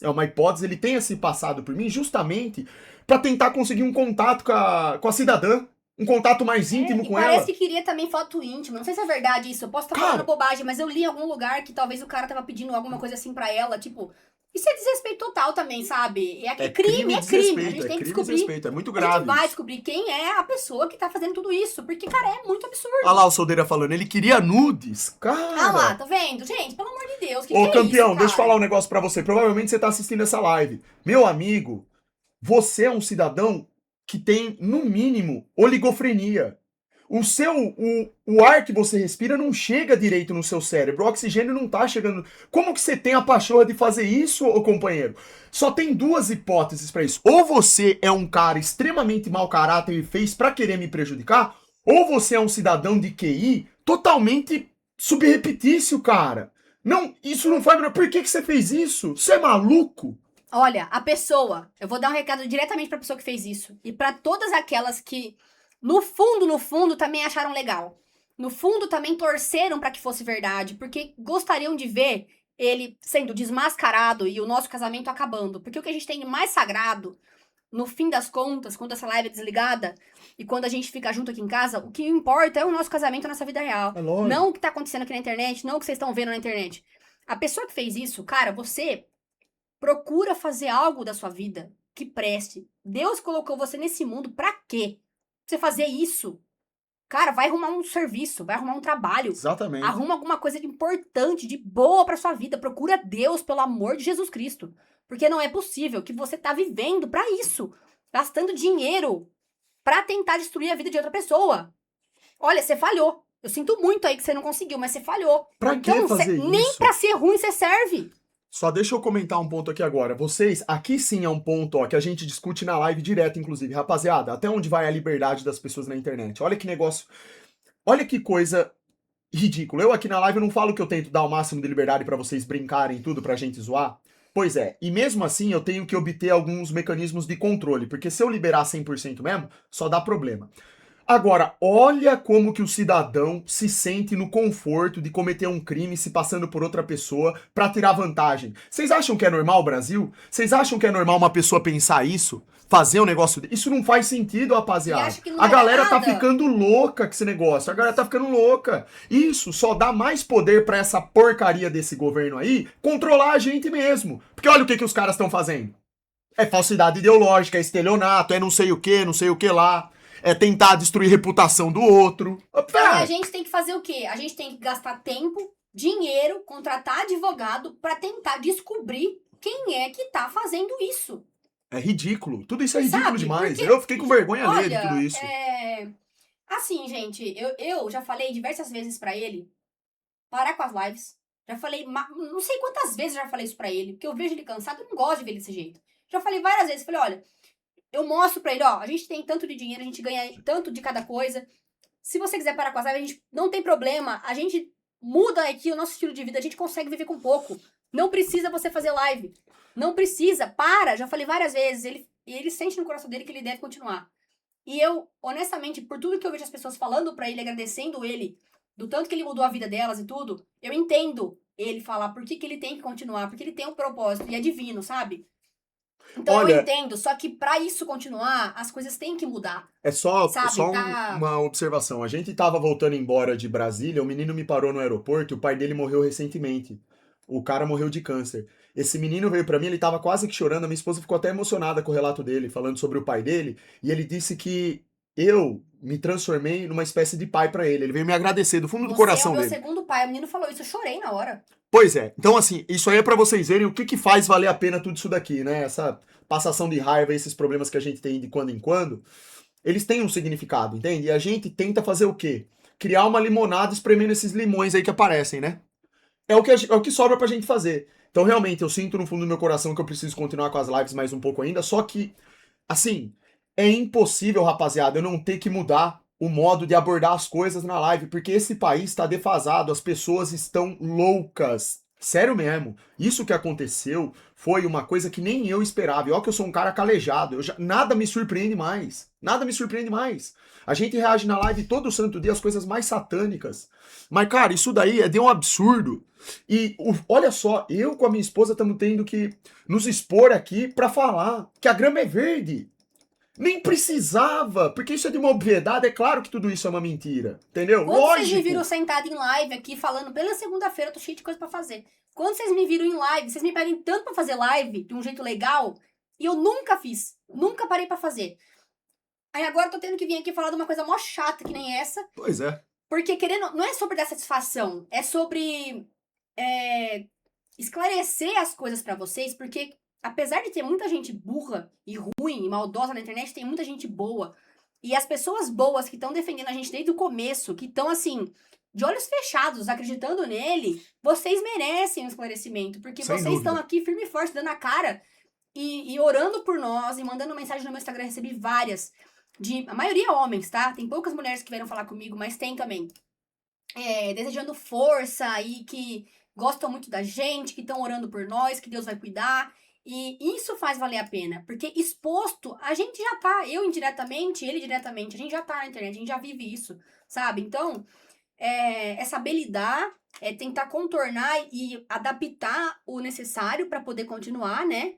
é uma hipótese, ele tenha se passado por mim justamente pra tentar conseguir um contato com a cidadã. Um contato mais íntimo com ela.
Parece que queria também foto íntima. Não sei se é verdade isso. Eu posso estar falando bobagem, mas eu li em algum lugar que talvez o cara tava pedindo alguma coisa assim pra ela. Tipo, isso é desrespeito total também, sabe? É crime. A gente tem que descobrir.
É muito
A
grave.
gente vai descobrir quem é a pessoa que tá fazendo tudo isso. Porque, cara, é muito absurdo.
Olha lá o Soldeira falando, ele queria nudes. Cara.
Ah lá, tá vendo? Gente, pelo amor de Deus.
Ô,
é
campeão,
isso,
deixa eu
cara?
falar um negócio pra você. Provavelmente você tá assistindo essa live. Meu amigo, você é um cidadão que tem, no mínimo, oligofrenia. O ar que você respira não chega direito no seu cérebro, o oxigênio não tá chegando. Como que você tem a pachorra de fazer isso, ô companheiro? Só tem duas hipóteses pra isso. Ou você é um cara extremamente mau caráter e fez pra querer me prejudicar, ou você é um cidadão de QI totalmente subrepetício, cara. Não, isso não faz... Por que você fez isso? Você é maluco?
Olha, a pessoa, eu vou dar um recado diretamente pra pessoa que fez isso. E pra todas aquelas que, no fundo, também acharam legal. No fundo, também torceram pra que fosse verdade. Porque gostariam de ver ele sendo desmascarado e o nosso casamento acabando. Porque o que a gente tem de mais sagrado, no fim das contas, quando essa live é desligada, e quando a gente fica junto aqui em casa, o que importa é o nosso casamento, a nossa vida real.
É lógico.
Não o que tá acontecendo aqui na internet, não o que vocês estão vendo na internet. A pessoa que fez isso, cara, você... procura fazer algo da sua vida que preste. Deus colocou você nesse mundo pra quê? Você fazer isso. Cara, vai arrumar um serviço, vai arrumar um trabalho.
Exatamente.
Arruma alguma coisa de importante, de boa pra sua vida. Procura Deus, pelo amor de Jesus Cristo. Porque não é possível que você tá vivendo pra isso. Gastando dinheiro pra tentar destruir a vida de outra pessoa. Olha, você falhou. Eu sinto muito aí que você não conseguiu, mas você falhou.
Pra que fazer isso?
Nem pra ser ruim você serve.
Só deixa eu comentar um ponto aqui agora. Vocês, aqui sim é um ponto, ó, que a gente discute na live direto, inclusive. Rapaziada, até onde vai a liberdade das pessoas na internet? Olha que negócio... Olha que coisa ridícula. Eu aqui na live não falo que eu tento dar o máximo de liberdade pra vocês brincarem tudo pra gente zoar. Pois é, e mesmo assim eu tenho que obter alguns mecanismos de controle, porque se eu liberar 100% mesmo, só dá problema. Agora, olha como que o cidadão se sente no conforto de cometer um crime se passando por outra pessoa pra tirar vantagem. Vocês acham que é normal, Brasil? Vocês acham que é normal uma pessoa pensar isso? Fazer um negócio desse? Isso não faz sentido, rapaziada. A galera tá ficando louca com esse negócio. A galera tá ficando louca. Isso só dá mais poder pra essa porcaria desse governo aí controlar a gente mesmo. Porque olha o que os caras estão fazendo. É falsidade ideológica, é estelionato, é não sei o que lá. É tentar destruir a reputação do outro.
Então, a gente tem que fazer o quê? A gente tem que gastar tempo, dinheiro, contratar advogado pra tentar descobrir quem é que tá fazendo isso.
É ridículo. Tudo isso é ridículo
Sabe?
demais.
Porque,
Eu fiquei com vergonha alheia de tudo
olha,
isso.
assim, gente, eu já falei diversas vezes pra ele parar com as lives. Já falei, não sei quantas vezes eu já falei isso pra ele, porque eu vejo ele cansado, eu não gosto de ver ele desse jeito. Já falei várias vezes, falei, olha, eu mostro pra ele, ó, a gente tem tanto de dinheiro, a gente ganha tanto de cada coisa. Se você quiser parar com as lives, a gente não tem problema, a gente muda aqui o nosso estilo de vida, a gente consegue viver com pouco. Não precisa você fazer live. Não precisa, para, já falei várias vezes, ele sente no coração dele que ele deve continuar. E eu, honestamente, por tudo que eu vejo as pessoas falando pra ele, agradecendo ele, do tanto que ele mudou a vida delas e tudo, eu entendo ele falar por que ele tem que continuar, porque ele tem um propósito e é divino, sabe? Então eu
Olha,
entendo, só que pra isso continuar, as coisas têm que mudar,
é
sabe?
uma observação. A gente tava voltando embora de Brasília, o menino me parou no aeroporto e o pai dele morreu recentemente. O cara morreu de câncer. Esse menino veio pra mim, ele tava quase que chorando, a minha esposa ficou até emocionada com o relato dele, falando sobre o pai dele, e ele disse que eu me transformei numa espécie de pai pra ele. Ele veio me agradecer do fundo do
Você é o
coração
meu
dele.
segundo pai, o menino falou isso, eu chorei na hora.
Pois é. Então, assim, isso aí é pra vocês verem o que que faz valer a pena tudo isso daqui, né? Essa passação de raiva, esses problemas que a gente tem de quando em quando, eles têm um significado, entende? E a gente tenta fazer o quê? Criar uma limonada espremendo esses limões aí que aparecem, né? É o que sobra pra gente fazer. Então, realmente, eu sinto no fundo do meu coração que eu preciso continuar com as lives mais um pouco ainda, só que, assim, é impossível, rapaziada, eu não ter que mudar o modo de abordar as coisas na live, porque esse país está defasado, as pessoas estão loucas. Sério mesmo. Isso que aconteceu foi uma coisa que nem eu esperava. E olha que eu sou um cara calejado. Nada me surpreende mais. Nada me surpreende mais. A gente reage na live todo santo dia às coisas mais satânicas. Mas, cara, isso daí é de um absurdo. E olha só, eu com a minha esposa estamos tendo que nos expor aqui para falar que a grama é verde. Nem precisava, porque isso é de uma obviedade, é claro que tudo isso é uma mentira, entendeu?
Quando vocês me
Lógico.
viram sentado em live aqui, falando pela segunda-feira, eu tô cheio de coisa pra fazer. Quando vocês me viram em live, vocês me pedem tanto pra fazer live, de um jeito legal, e eu nunca fiz. Nunca parei pra fazer. Aí agora eu tô tendo que vir aqui falar de uma coisa mó chata, que nem essa.
Pois é.
Porque querendo, não é sobre dar satisfação, é sobre esclarecer as coisas pra vocês, porque apesar de ter muita gente burra e ruim e maldosa na internet, tem muita gente boa. E as pessoas boas que estão defendendo a gente desde o começo, que estão assim, de olhos fechados, acreditando nele, vocês merecem um esclarecimento, porque
Sem
vocês estão
dúvida.
aqui firme e forte, dando a cara e orando por nós e mandando mensagem no meu Instagram, recebi várias. A maioria homens, tá? Tem poucas mulheres que vieram falar comigo, mas tem também. Desejando força e que gostam muito da gente, que estão orando por nós, que Deus vai cuidar. E isso faz valer a pena, porque exposto, a gente já tá, eu indiretamente, ele diretamente, a gente já tá na internet, a gente já vive isso, sabe? Então, é saber lidar, é tentar contornar e adaptar o necessário para poder continuar, né?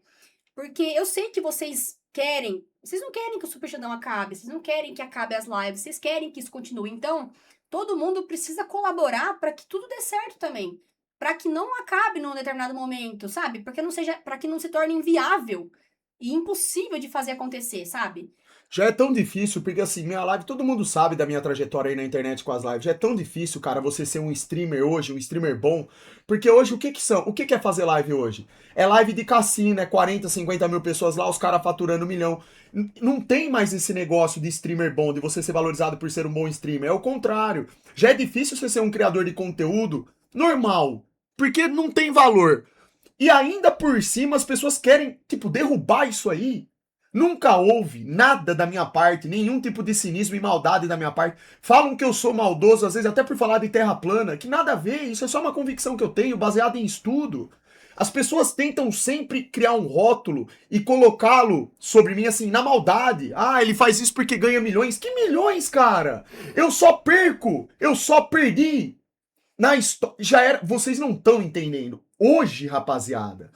Porque eu sei que vocês não querem que o Super Xandão acabe, vocês não querem que acabe as lives, vocês querem que isso continue. Então, todo mundo precisa colaborar para que tudo dê certo também. Para que não acabe num determinado momento, sabe? Para que não se torne inviável e impossível de fazer acontecer, sabe?
Já é tão difícil, porque assim, minha live, todo mundo sabe da minha trajetória aí na internet com as lives. Já é tão difícil, cara, você ser um streamer hoje, um streamer bom. Porque hoje, o que que são? O que que é fazer live hoje? É live de cassino, é 40, 50 mil pessoas lá, os caras faturando 1 milhão. Não tem mais esse negócio de streamer bom, de você ser valorizado por ser um bom streamer. É o contrário. Já é difícil você ser um criador de conteúdo normal, porque não tem valor. E ainda por cima, as pessoas querem, tipo, derrubar isso aí. Nunca houve nada da minha parte, nenhum tipo de cinismo e maldade da minha parte. Falam que eu sou maldoso, às vezes até por falar de terra plana, que nada a ver, isso é só uma convicção que eu tenho, baseada em estudo. As pessoas tentam sempre criar um rótulo e colocá-lo sobre mim assim, na maldade. Ah, ele faz isso porque ganha milhões. Que milhões, cara? Eu só perco, eu só perdi. Na história, já era, vocês não estão entendendo. Hoje, rapaziada,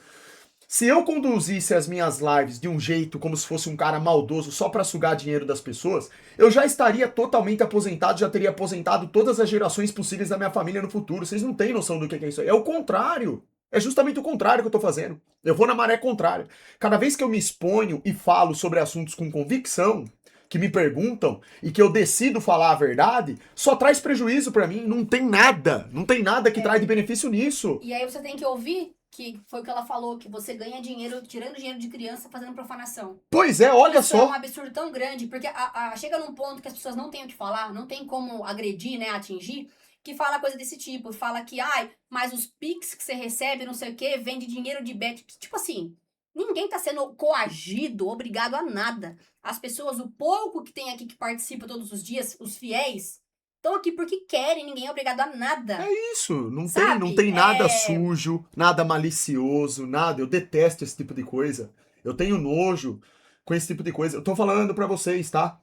se eu conduzisse as minhas lives de um jeito como se fosse um cara maldoso só pra sugar dinheiro das pessoas, eu já estaria totalmente aposentado, já teria aposentado todas as gerações possíveis da minha família no futuro. Vocês não têm noção do que é isso aí. É o contrário. É justamente o contrário que eu tô fazendo. Eu vou na maré contrária. Cada vez que eu me exponho e falo sobre assuntos com convicção, que me perguntam e que eu decido falar a verdade, só traz prejuízo pra mim. Não tem nada que traz de benefício nisso.
E aí você tem que ouvir que foi o que ela falou, que você ganha dinheiro tirando dinheiro de criança fazendo profanação.
Pois é, olha
Isso é
só.
um absurdo tão grande, porque chega num ponto que as pessoas não têm o que falar, não tem como agredir, né, atingir, que fala coisa desse tipo, fala que, mas os Pix que você recebe, não sei o quê, vem de dinheiro de bet. Tipo assim, ninguém tá sendo coagido, obrigado a nada. As pessoas, o pouco que tem aqui que participa todos os dias, os fiéis, estão aqui porque querem, ninguém é obrigado a nada.
É isso, não
Sabe?
tem nada sujo, nada malicioso, nada. Eu detesto esse tipo de coisa. Eu tenho nojo com esse tipo de coisa. Eu tô falando pra vocês, tá?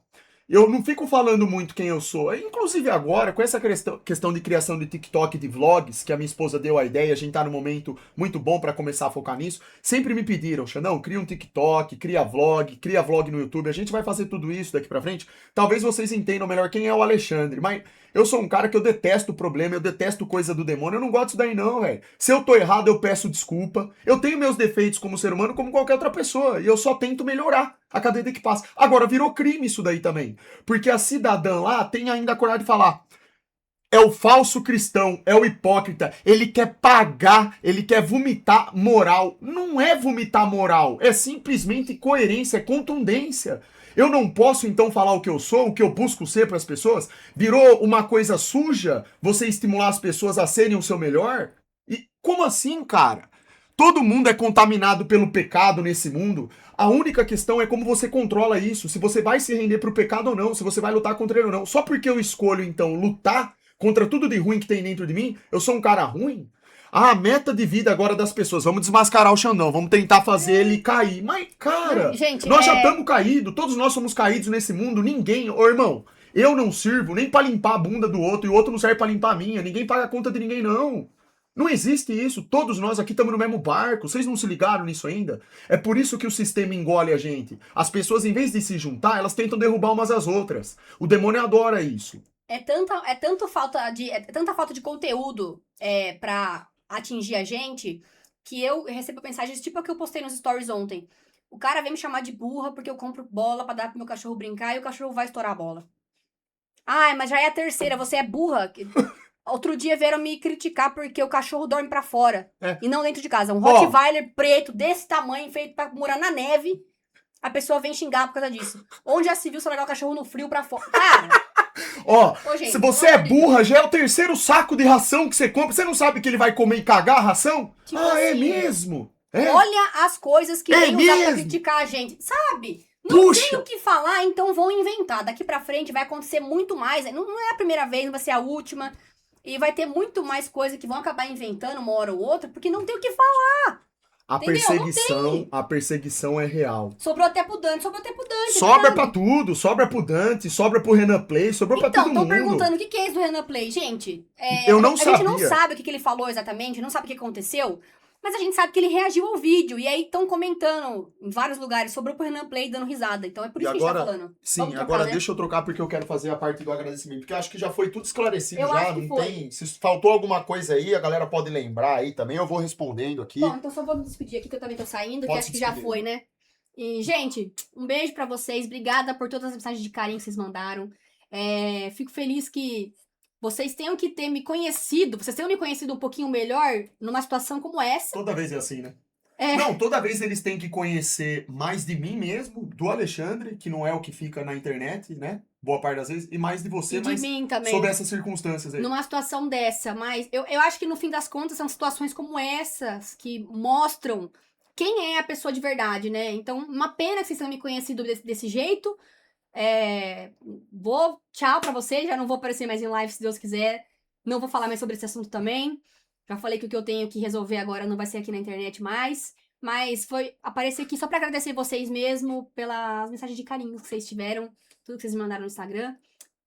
Eu não fico falando muito quem eu sou. Inclusive agora, com essa questão de criação de TikTok, de vlogs, que a minha esposa deu a ideia, a gente tá num momento muito bom pra começar a focar nisso. Sempre me pediram, Xandão, cria um TikTok, cria vlog no YouTube. A gente vai fazer tudo isso daqui pra frente. Talvez vocês entendam melhor quem é o Alexandre, mas eu sou um cara que eu detesto problema, eu detesto coisa do demônio. Eu não gosto disso daí não, velho. Se eu tô errado, eu peço desculpa. Eu tenho meus defeitos como ser humano, como qualquer outra pessoa. E eu só tento melhorar a cada dia que passa. Agora, virou crime isso daí também. Porque a cidadã lá tem ainda a coragem de falar: é o falso cristão, é o hipócrita, ele quer pagar, ele quer vomitar moral. Não é vomitar moral, é simplesmente coerência, é contundência. Eu não posso então falar o que eu sou, o que eu busco ser para as pessoas? Virou uma coisa suja você estimular as pessoas a serem o seu melhor? E como assim, cara? Todo mundo é contaminado pelo pecado nesse mundo. A única questão é como você controla isso. Se você vai se render pro pecado ou não, se você vai lutar contra ele ou não. Só porque eu escolho, então, lutar contra tudo de ruim que tem dentro de mim, eu sou um cara ruim? A meta de vida agora das pessoas, vamos desmascarar o Xandão, vamos tentar fazer ele cair. Mas, cara,
Gente,
nós já estamos caídos, todos nós somos caídos nesse mundo, ninguém, ô irmão, eu não sirvo nem pra limpar a bunda do outro e o outro não serve pra limpar a minha, ninguém paga a conta de ninguém, não. Não existe isso. Todos nós aqui estamos no mesmo barco. Vocês não se ligaram nisso ainda? É por isso que o sistema engole a gente. As pessoas, em vez de se juntar, elas tentam derrubar umas às outras. O demônio adora isso.
É tanta falta de conteúdo pra atingir a gente que eu recebo mensagens tipo a que eu postei nos stories ontem. O cara vem me chamar de burra porque eu compro bola pra dar pro meu cachorro brincar e o cachorro vai estourar a bola. Mas já é a terceira, você é burra. Outro dia vieram me criticar porque o cachorro dorme pra fora e não dentro de casa. Um Rottweiler preto desse tamanho, feito pra morar na neve. A pessoa vem xingar por causa disso. Onde já se viu você largar o cachorro no frio pra fora? Cara!
Gente, se você é burra, já é o terceiro saco de ração que você compra. Você não sabe que ele vai comer e cagar a ração? Tipo assim, é mesmo?
Olha as coisas que vem usar pra criticar a gente. Sabe? Não tem o que falar, então vão inventar. Daqui pra frente vai acontecer muito mais. Não é a primeira vez, não vai ser a última. E vai ter muito mais coisa que vão acabar inventando uma hora ou outra, porque não tem o que falar.
A perseguição é real.
Sobrou até pro Dante.
Sobra pra tudo, sobra pro Dante, sobra pro Renan Play, sobrou pra todo mundo.
Então, tô perguntando, o que é isso do Renan Play? Gente,
eu não sabia.
A gente não sabe o que ele falou exatamente, não sabe o que aconteceu, mas a gente sabe que ele reagiu ao vídeo, e aí estão comentando em vários lugares, sobrou pro Renan Play dando risada, então é por isso que a gente tá falando.
Sim, agora deixa eu trocar porque eu quero fazer a parte do agradecimento, porque eu acho que já foi tudo esclarecido, se faltou alguma coisa aí, a galera pode lembrar aí também, eu vou respondendo aqui.
Bom, então só vou me despedir aqui, que eu também tô saindo, que acho que já foi, né? E, gente, um beijo pra vocês, obrigada por todas as mensagens de carinho que vocês mandaram, fico feliz que vocês tenham que ter me conhecido, vocês tenham me conhecido um pouquinho melhor numa situação como essa.
Toda vez é assim, né? Não, toda vez eles têm que conhecer mais de mim mesmo, do Alexandre, que não é o que fica na internet, né? Boa parte das vezes, e mais de você,
e de mim também.
Sobre essas circunstâncias aí.
Numa situação dessa, mas eu acho que no fim das contas são situações como essas que mostram quem é a pessoa de verdade, né? Então, uma pena que vocês tenham me conhecido desse jeito. Tchau pra vocês, já não vou aparecer mais em live se Deus quiser, não vou falar mais sobre esse assunto também, já falei que o que eu tenho que resolver agora não vai ser aqui na internet mais, mas foi aparecer aqui só pra agradecer vocês mesmo pelas mensagens de carinho que vocês tiveram, tudo que vocês me mandaram no Instagram,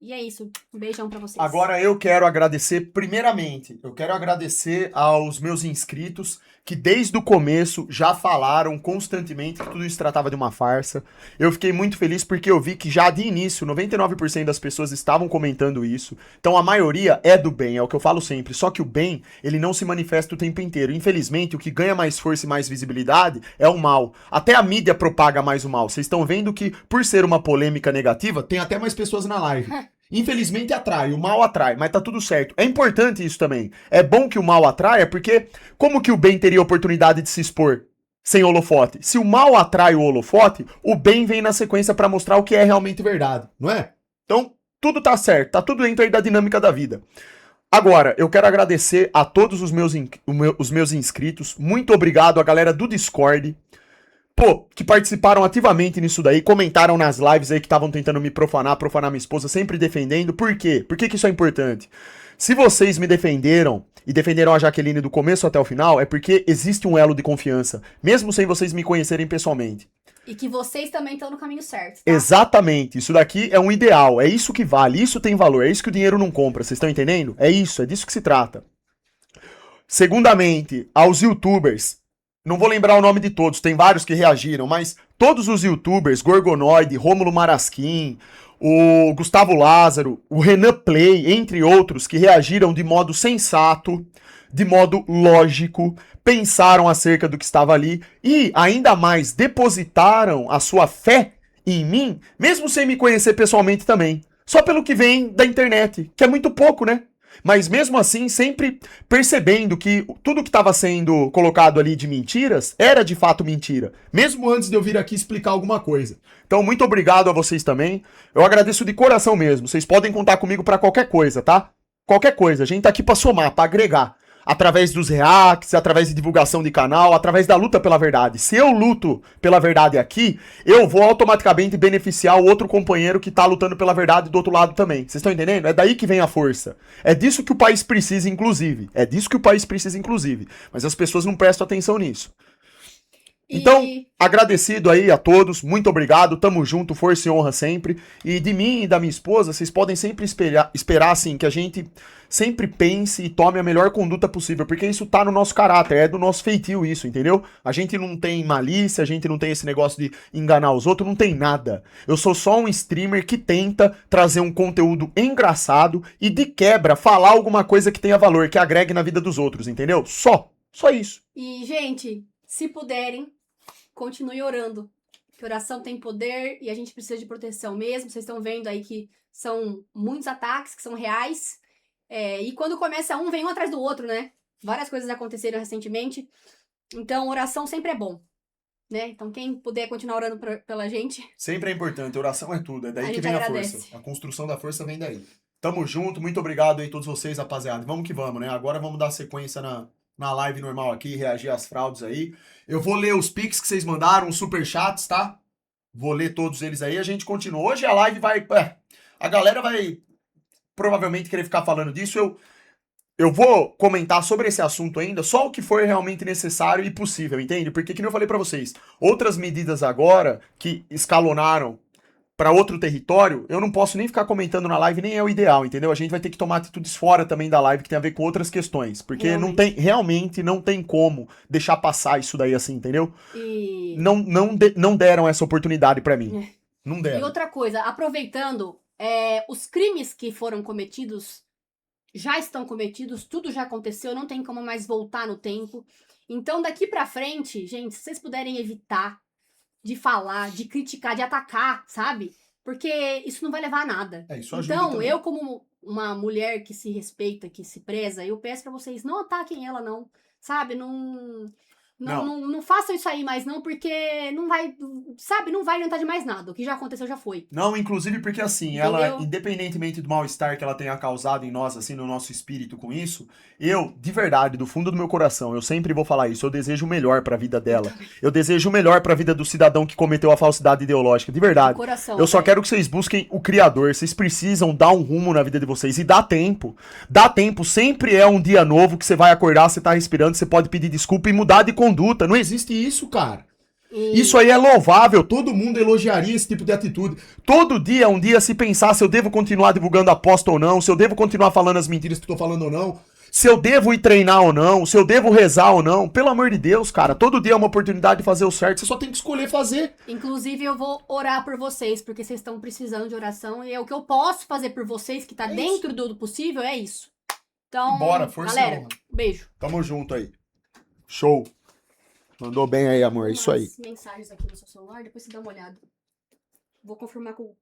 E é isso. Um beijão pra vocês.
Agora eu quero agradecer, primeiramente, eu quero agradecer aos meus inscritos que desde o começo já falaram constantemente que tudo isso tratava de uma farsa. Eu fiquei muito feliz porque eu vi que já de início 99% das pessoas estavam comentando isso. Então a maioria é do bem, é o que eu falo sempre. Só que o bem, ele não se manifesta o tempo inteiro. Infelizmente, o que ganha mais força e mais visibilidade é o mal. Até a mídia propaga mais o mal. Vocês estão vendo que, por ser uma polêmica negativa, tem até mais pessoas na live. Infelizmente atrai, o mal atrai, mas tá tudo certo. É importante isso também. É bom que o mal atraia, porque como que o bem teria oportunidade de se expor sem holofote? Se o mal atrai o holofote, o bem vem na sequência pra mostrar o que é realmente verdade, não é? Então, tudo tá certo, tá tudo dentro aí da dinâmica da vida. Agora, eu quero agradecer a todos os meus inscritos. Muito obrigado a galera do Discord. Pô, que participaram ativamente nisso daí, comentaram nas lives aí que estavam tentando me profanar minha esposa, sempre defendendo. Por quê? Por que que isso é importante? Se vocês me defenderam e defenderam a Jaqueline do começo até o final, é porque existe um elo de confiança, mesmo sem vocês me conhecerem pessoalmente.
E que vocês também estão no caminho certo, tá?
Exatamente, isso daqui é um ideal, é isso que vale, isso tem valor, é isso que o dinheiro não compra, vocês estão entendendo? É isso, é disso que se trata. Segundamente, aos youtubers, não vou lembrar o nome de todos, tem vários que reagiram, mas todos os youtubers, Gorgonoide, Rômulo Marasquim, o Gustavo Lázaro, o Renan Play, entre outros, que reagiram de modo sensato, de modo lógico, pensaram acerca do que estava ali e, ainda mais, depositaram a sua fé em mim, mesmo sem me conhecer pessoalmente também. Só pelo que vem da internet, que é muito pouco, né? Mas mesmo assim, sempre percebendo que tudo que estava sendo colocado ali de mentiras era de fato mentira. Mesmo antes de eu vir aqui explicar alguma coisa. Então, muito obrigado a vocês também. Eu agradeço de coração mesmo. Vocês podem contar comigo para qualquer coisa, tá? Qualquer coisa. A gente tá aqui pra somar, pra agregar. Através dos reacts, através de divulgação de canal, através da luta pela verdade. Se eu luto pela verdade aqui, eu vou automaticamente beneficiar o outro companheiro que tá lutando pela verdade do outro lado também. Vocês estão entendendo? É daí que vem a força. É disso que o país precisa, inclusive. É disso que o país precisa, inclusive. Mas as pessoas não prestam atenção nisso. Então, agradecido aí a todos, muito obrigado, tamo junto, força e honra sempre. E de mim e da minha esposa, vocês podem sempre esperar assim, que a gente sempre pense e tome a melhor conduta possível, porque isso tá no nosso caráter, é do nosso feitio isso, entendeu? A gente não tem malícia, a gente não tem esse negócio de enganar os outros, não tem nada. Eu sou só um streamer que tenta trazer um conteúdo engraçado e de quebra falar alguma coisa que tenha valor, que agregue na vida dos outros, entendeu? Só isso.
E, gente, se puderem, continue orando. Que oração tem poder e a gente precisa de proteção mesmo. Vocês estão vendo aí que são muitos ataques que são reais. E quando começa um, vem um atrás do outro, né? Várias coisas aconteceram recentemente. Então, oração sempre é bom, né? Então, quem puder continuar orando pela gente...
Sempre é importante, oração é tudo. É daí que vem
agradece.
A força. A construção da força vem daí. Tamo junto, muito obrigado aí a todos vocês, rapaziada. Vamos que vamos, né? Agora vamos dar sequência na live normal aqui, reagir às fraudes aí. Eu vou ler os pics que vocês mandaram, os superchats, tá? Vou ler todos eles aí, a gente continua. Hoje a live vai... a galera vai provavelmente querer ficar falando disso. Eu vou comentar sobre esse assunto ainda, só o que for realmente necessário e possível, entende? Porque, como eu falei pra vocês, outras medidas agora que escalonaram pra outro território, eu não posso nem ficar comentando na live, nem é o ideal, entendeu? A gente vai ter que tomar atitudes fora também da live que tem a ver com outras questões, porque realmente não tem como deixar passar isso daí assim, entendeu?
E...
Não deram essa oportunidade pra mim. Não deram.
E outra coisa, aproveitando, os crimes que foram cometidos já estão cometidos, tudo já aconteceu, não tem como mais voltar no tempo. Então, daqui pra frente, gente, se vocês puderem evitar de falar, de criticar, de atacar, sabe? Porque isso não vai levar a nada.
Isso ajuda
então,
também.
eu como uma mulher que se respeita, que se preza, eu peço pra vocês, não ataquem ela não, sabe? Não façam isso aí mais não, porque não vai, sabe? Não vai adiantar de mais nada. O que já aconteceu já foi.
Não, inclusive porque assim,
Entendeu?
ela, independentemente do mal-estar que ela tenha causado em nós, assim, no nosso espírito com isso, eu, de verdade, do fundo do meu coração, eu sempre vou falar isso, eu desejo o melhor pra vida dela. Eu desejo o melhor pra vida do cidadão que cometeu a falsidade ideológica, de verdade.
Coração,
eu só quero que vocês busquem o Criador, vocês precisam dar um rumo na vida de vocês, e dá tempo. Dá tempo, sempre é um dia novo que você vai acordar, você tá respirando, você pode pedir desculpa e mudar de conduta. Não existe isso, cara. Isso aí é louvável, todo mundo elogiaria esse tipo de atitude. Todo dia, um dia, se pensar se eu devo continuar divulgando aposta ou não, se eu devo continuar falando as mentiras que eu tô falando ou não, se eu devo ir treinar ou não, se eu devo rezar ou não. Pelo amor de Deus, cara, todo dia é uma oportunidade de fazer o certo, você só tem que escolher fazer.
Inclusive, eu vou orar por vocês, porque vocês estão precisando de oração, e é o que eu posso fazer por vocês, que tá dentro do possível, é isso. Então,
Bora, força,
galera,
honra.
beijo.
Tamo junto aí. Show. Mandou bem aí, amor, é isso aí.
Mensagens aqui no seu celular, depois você dá uma olhada. Vou confirmar com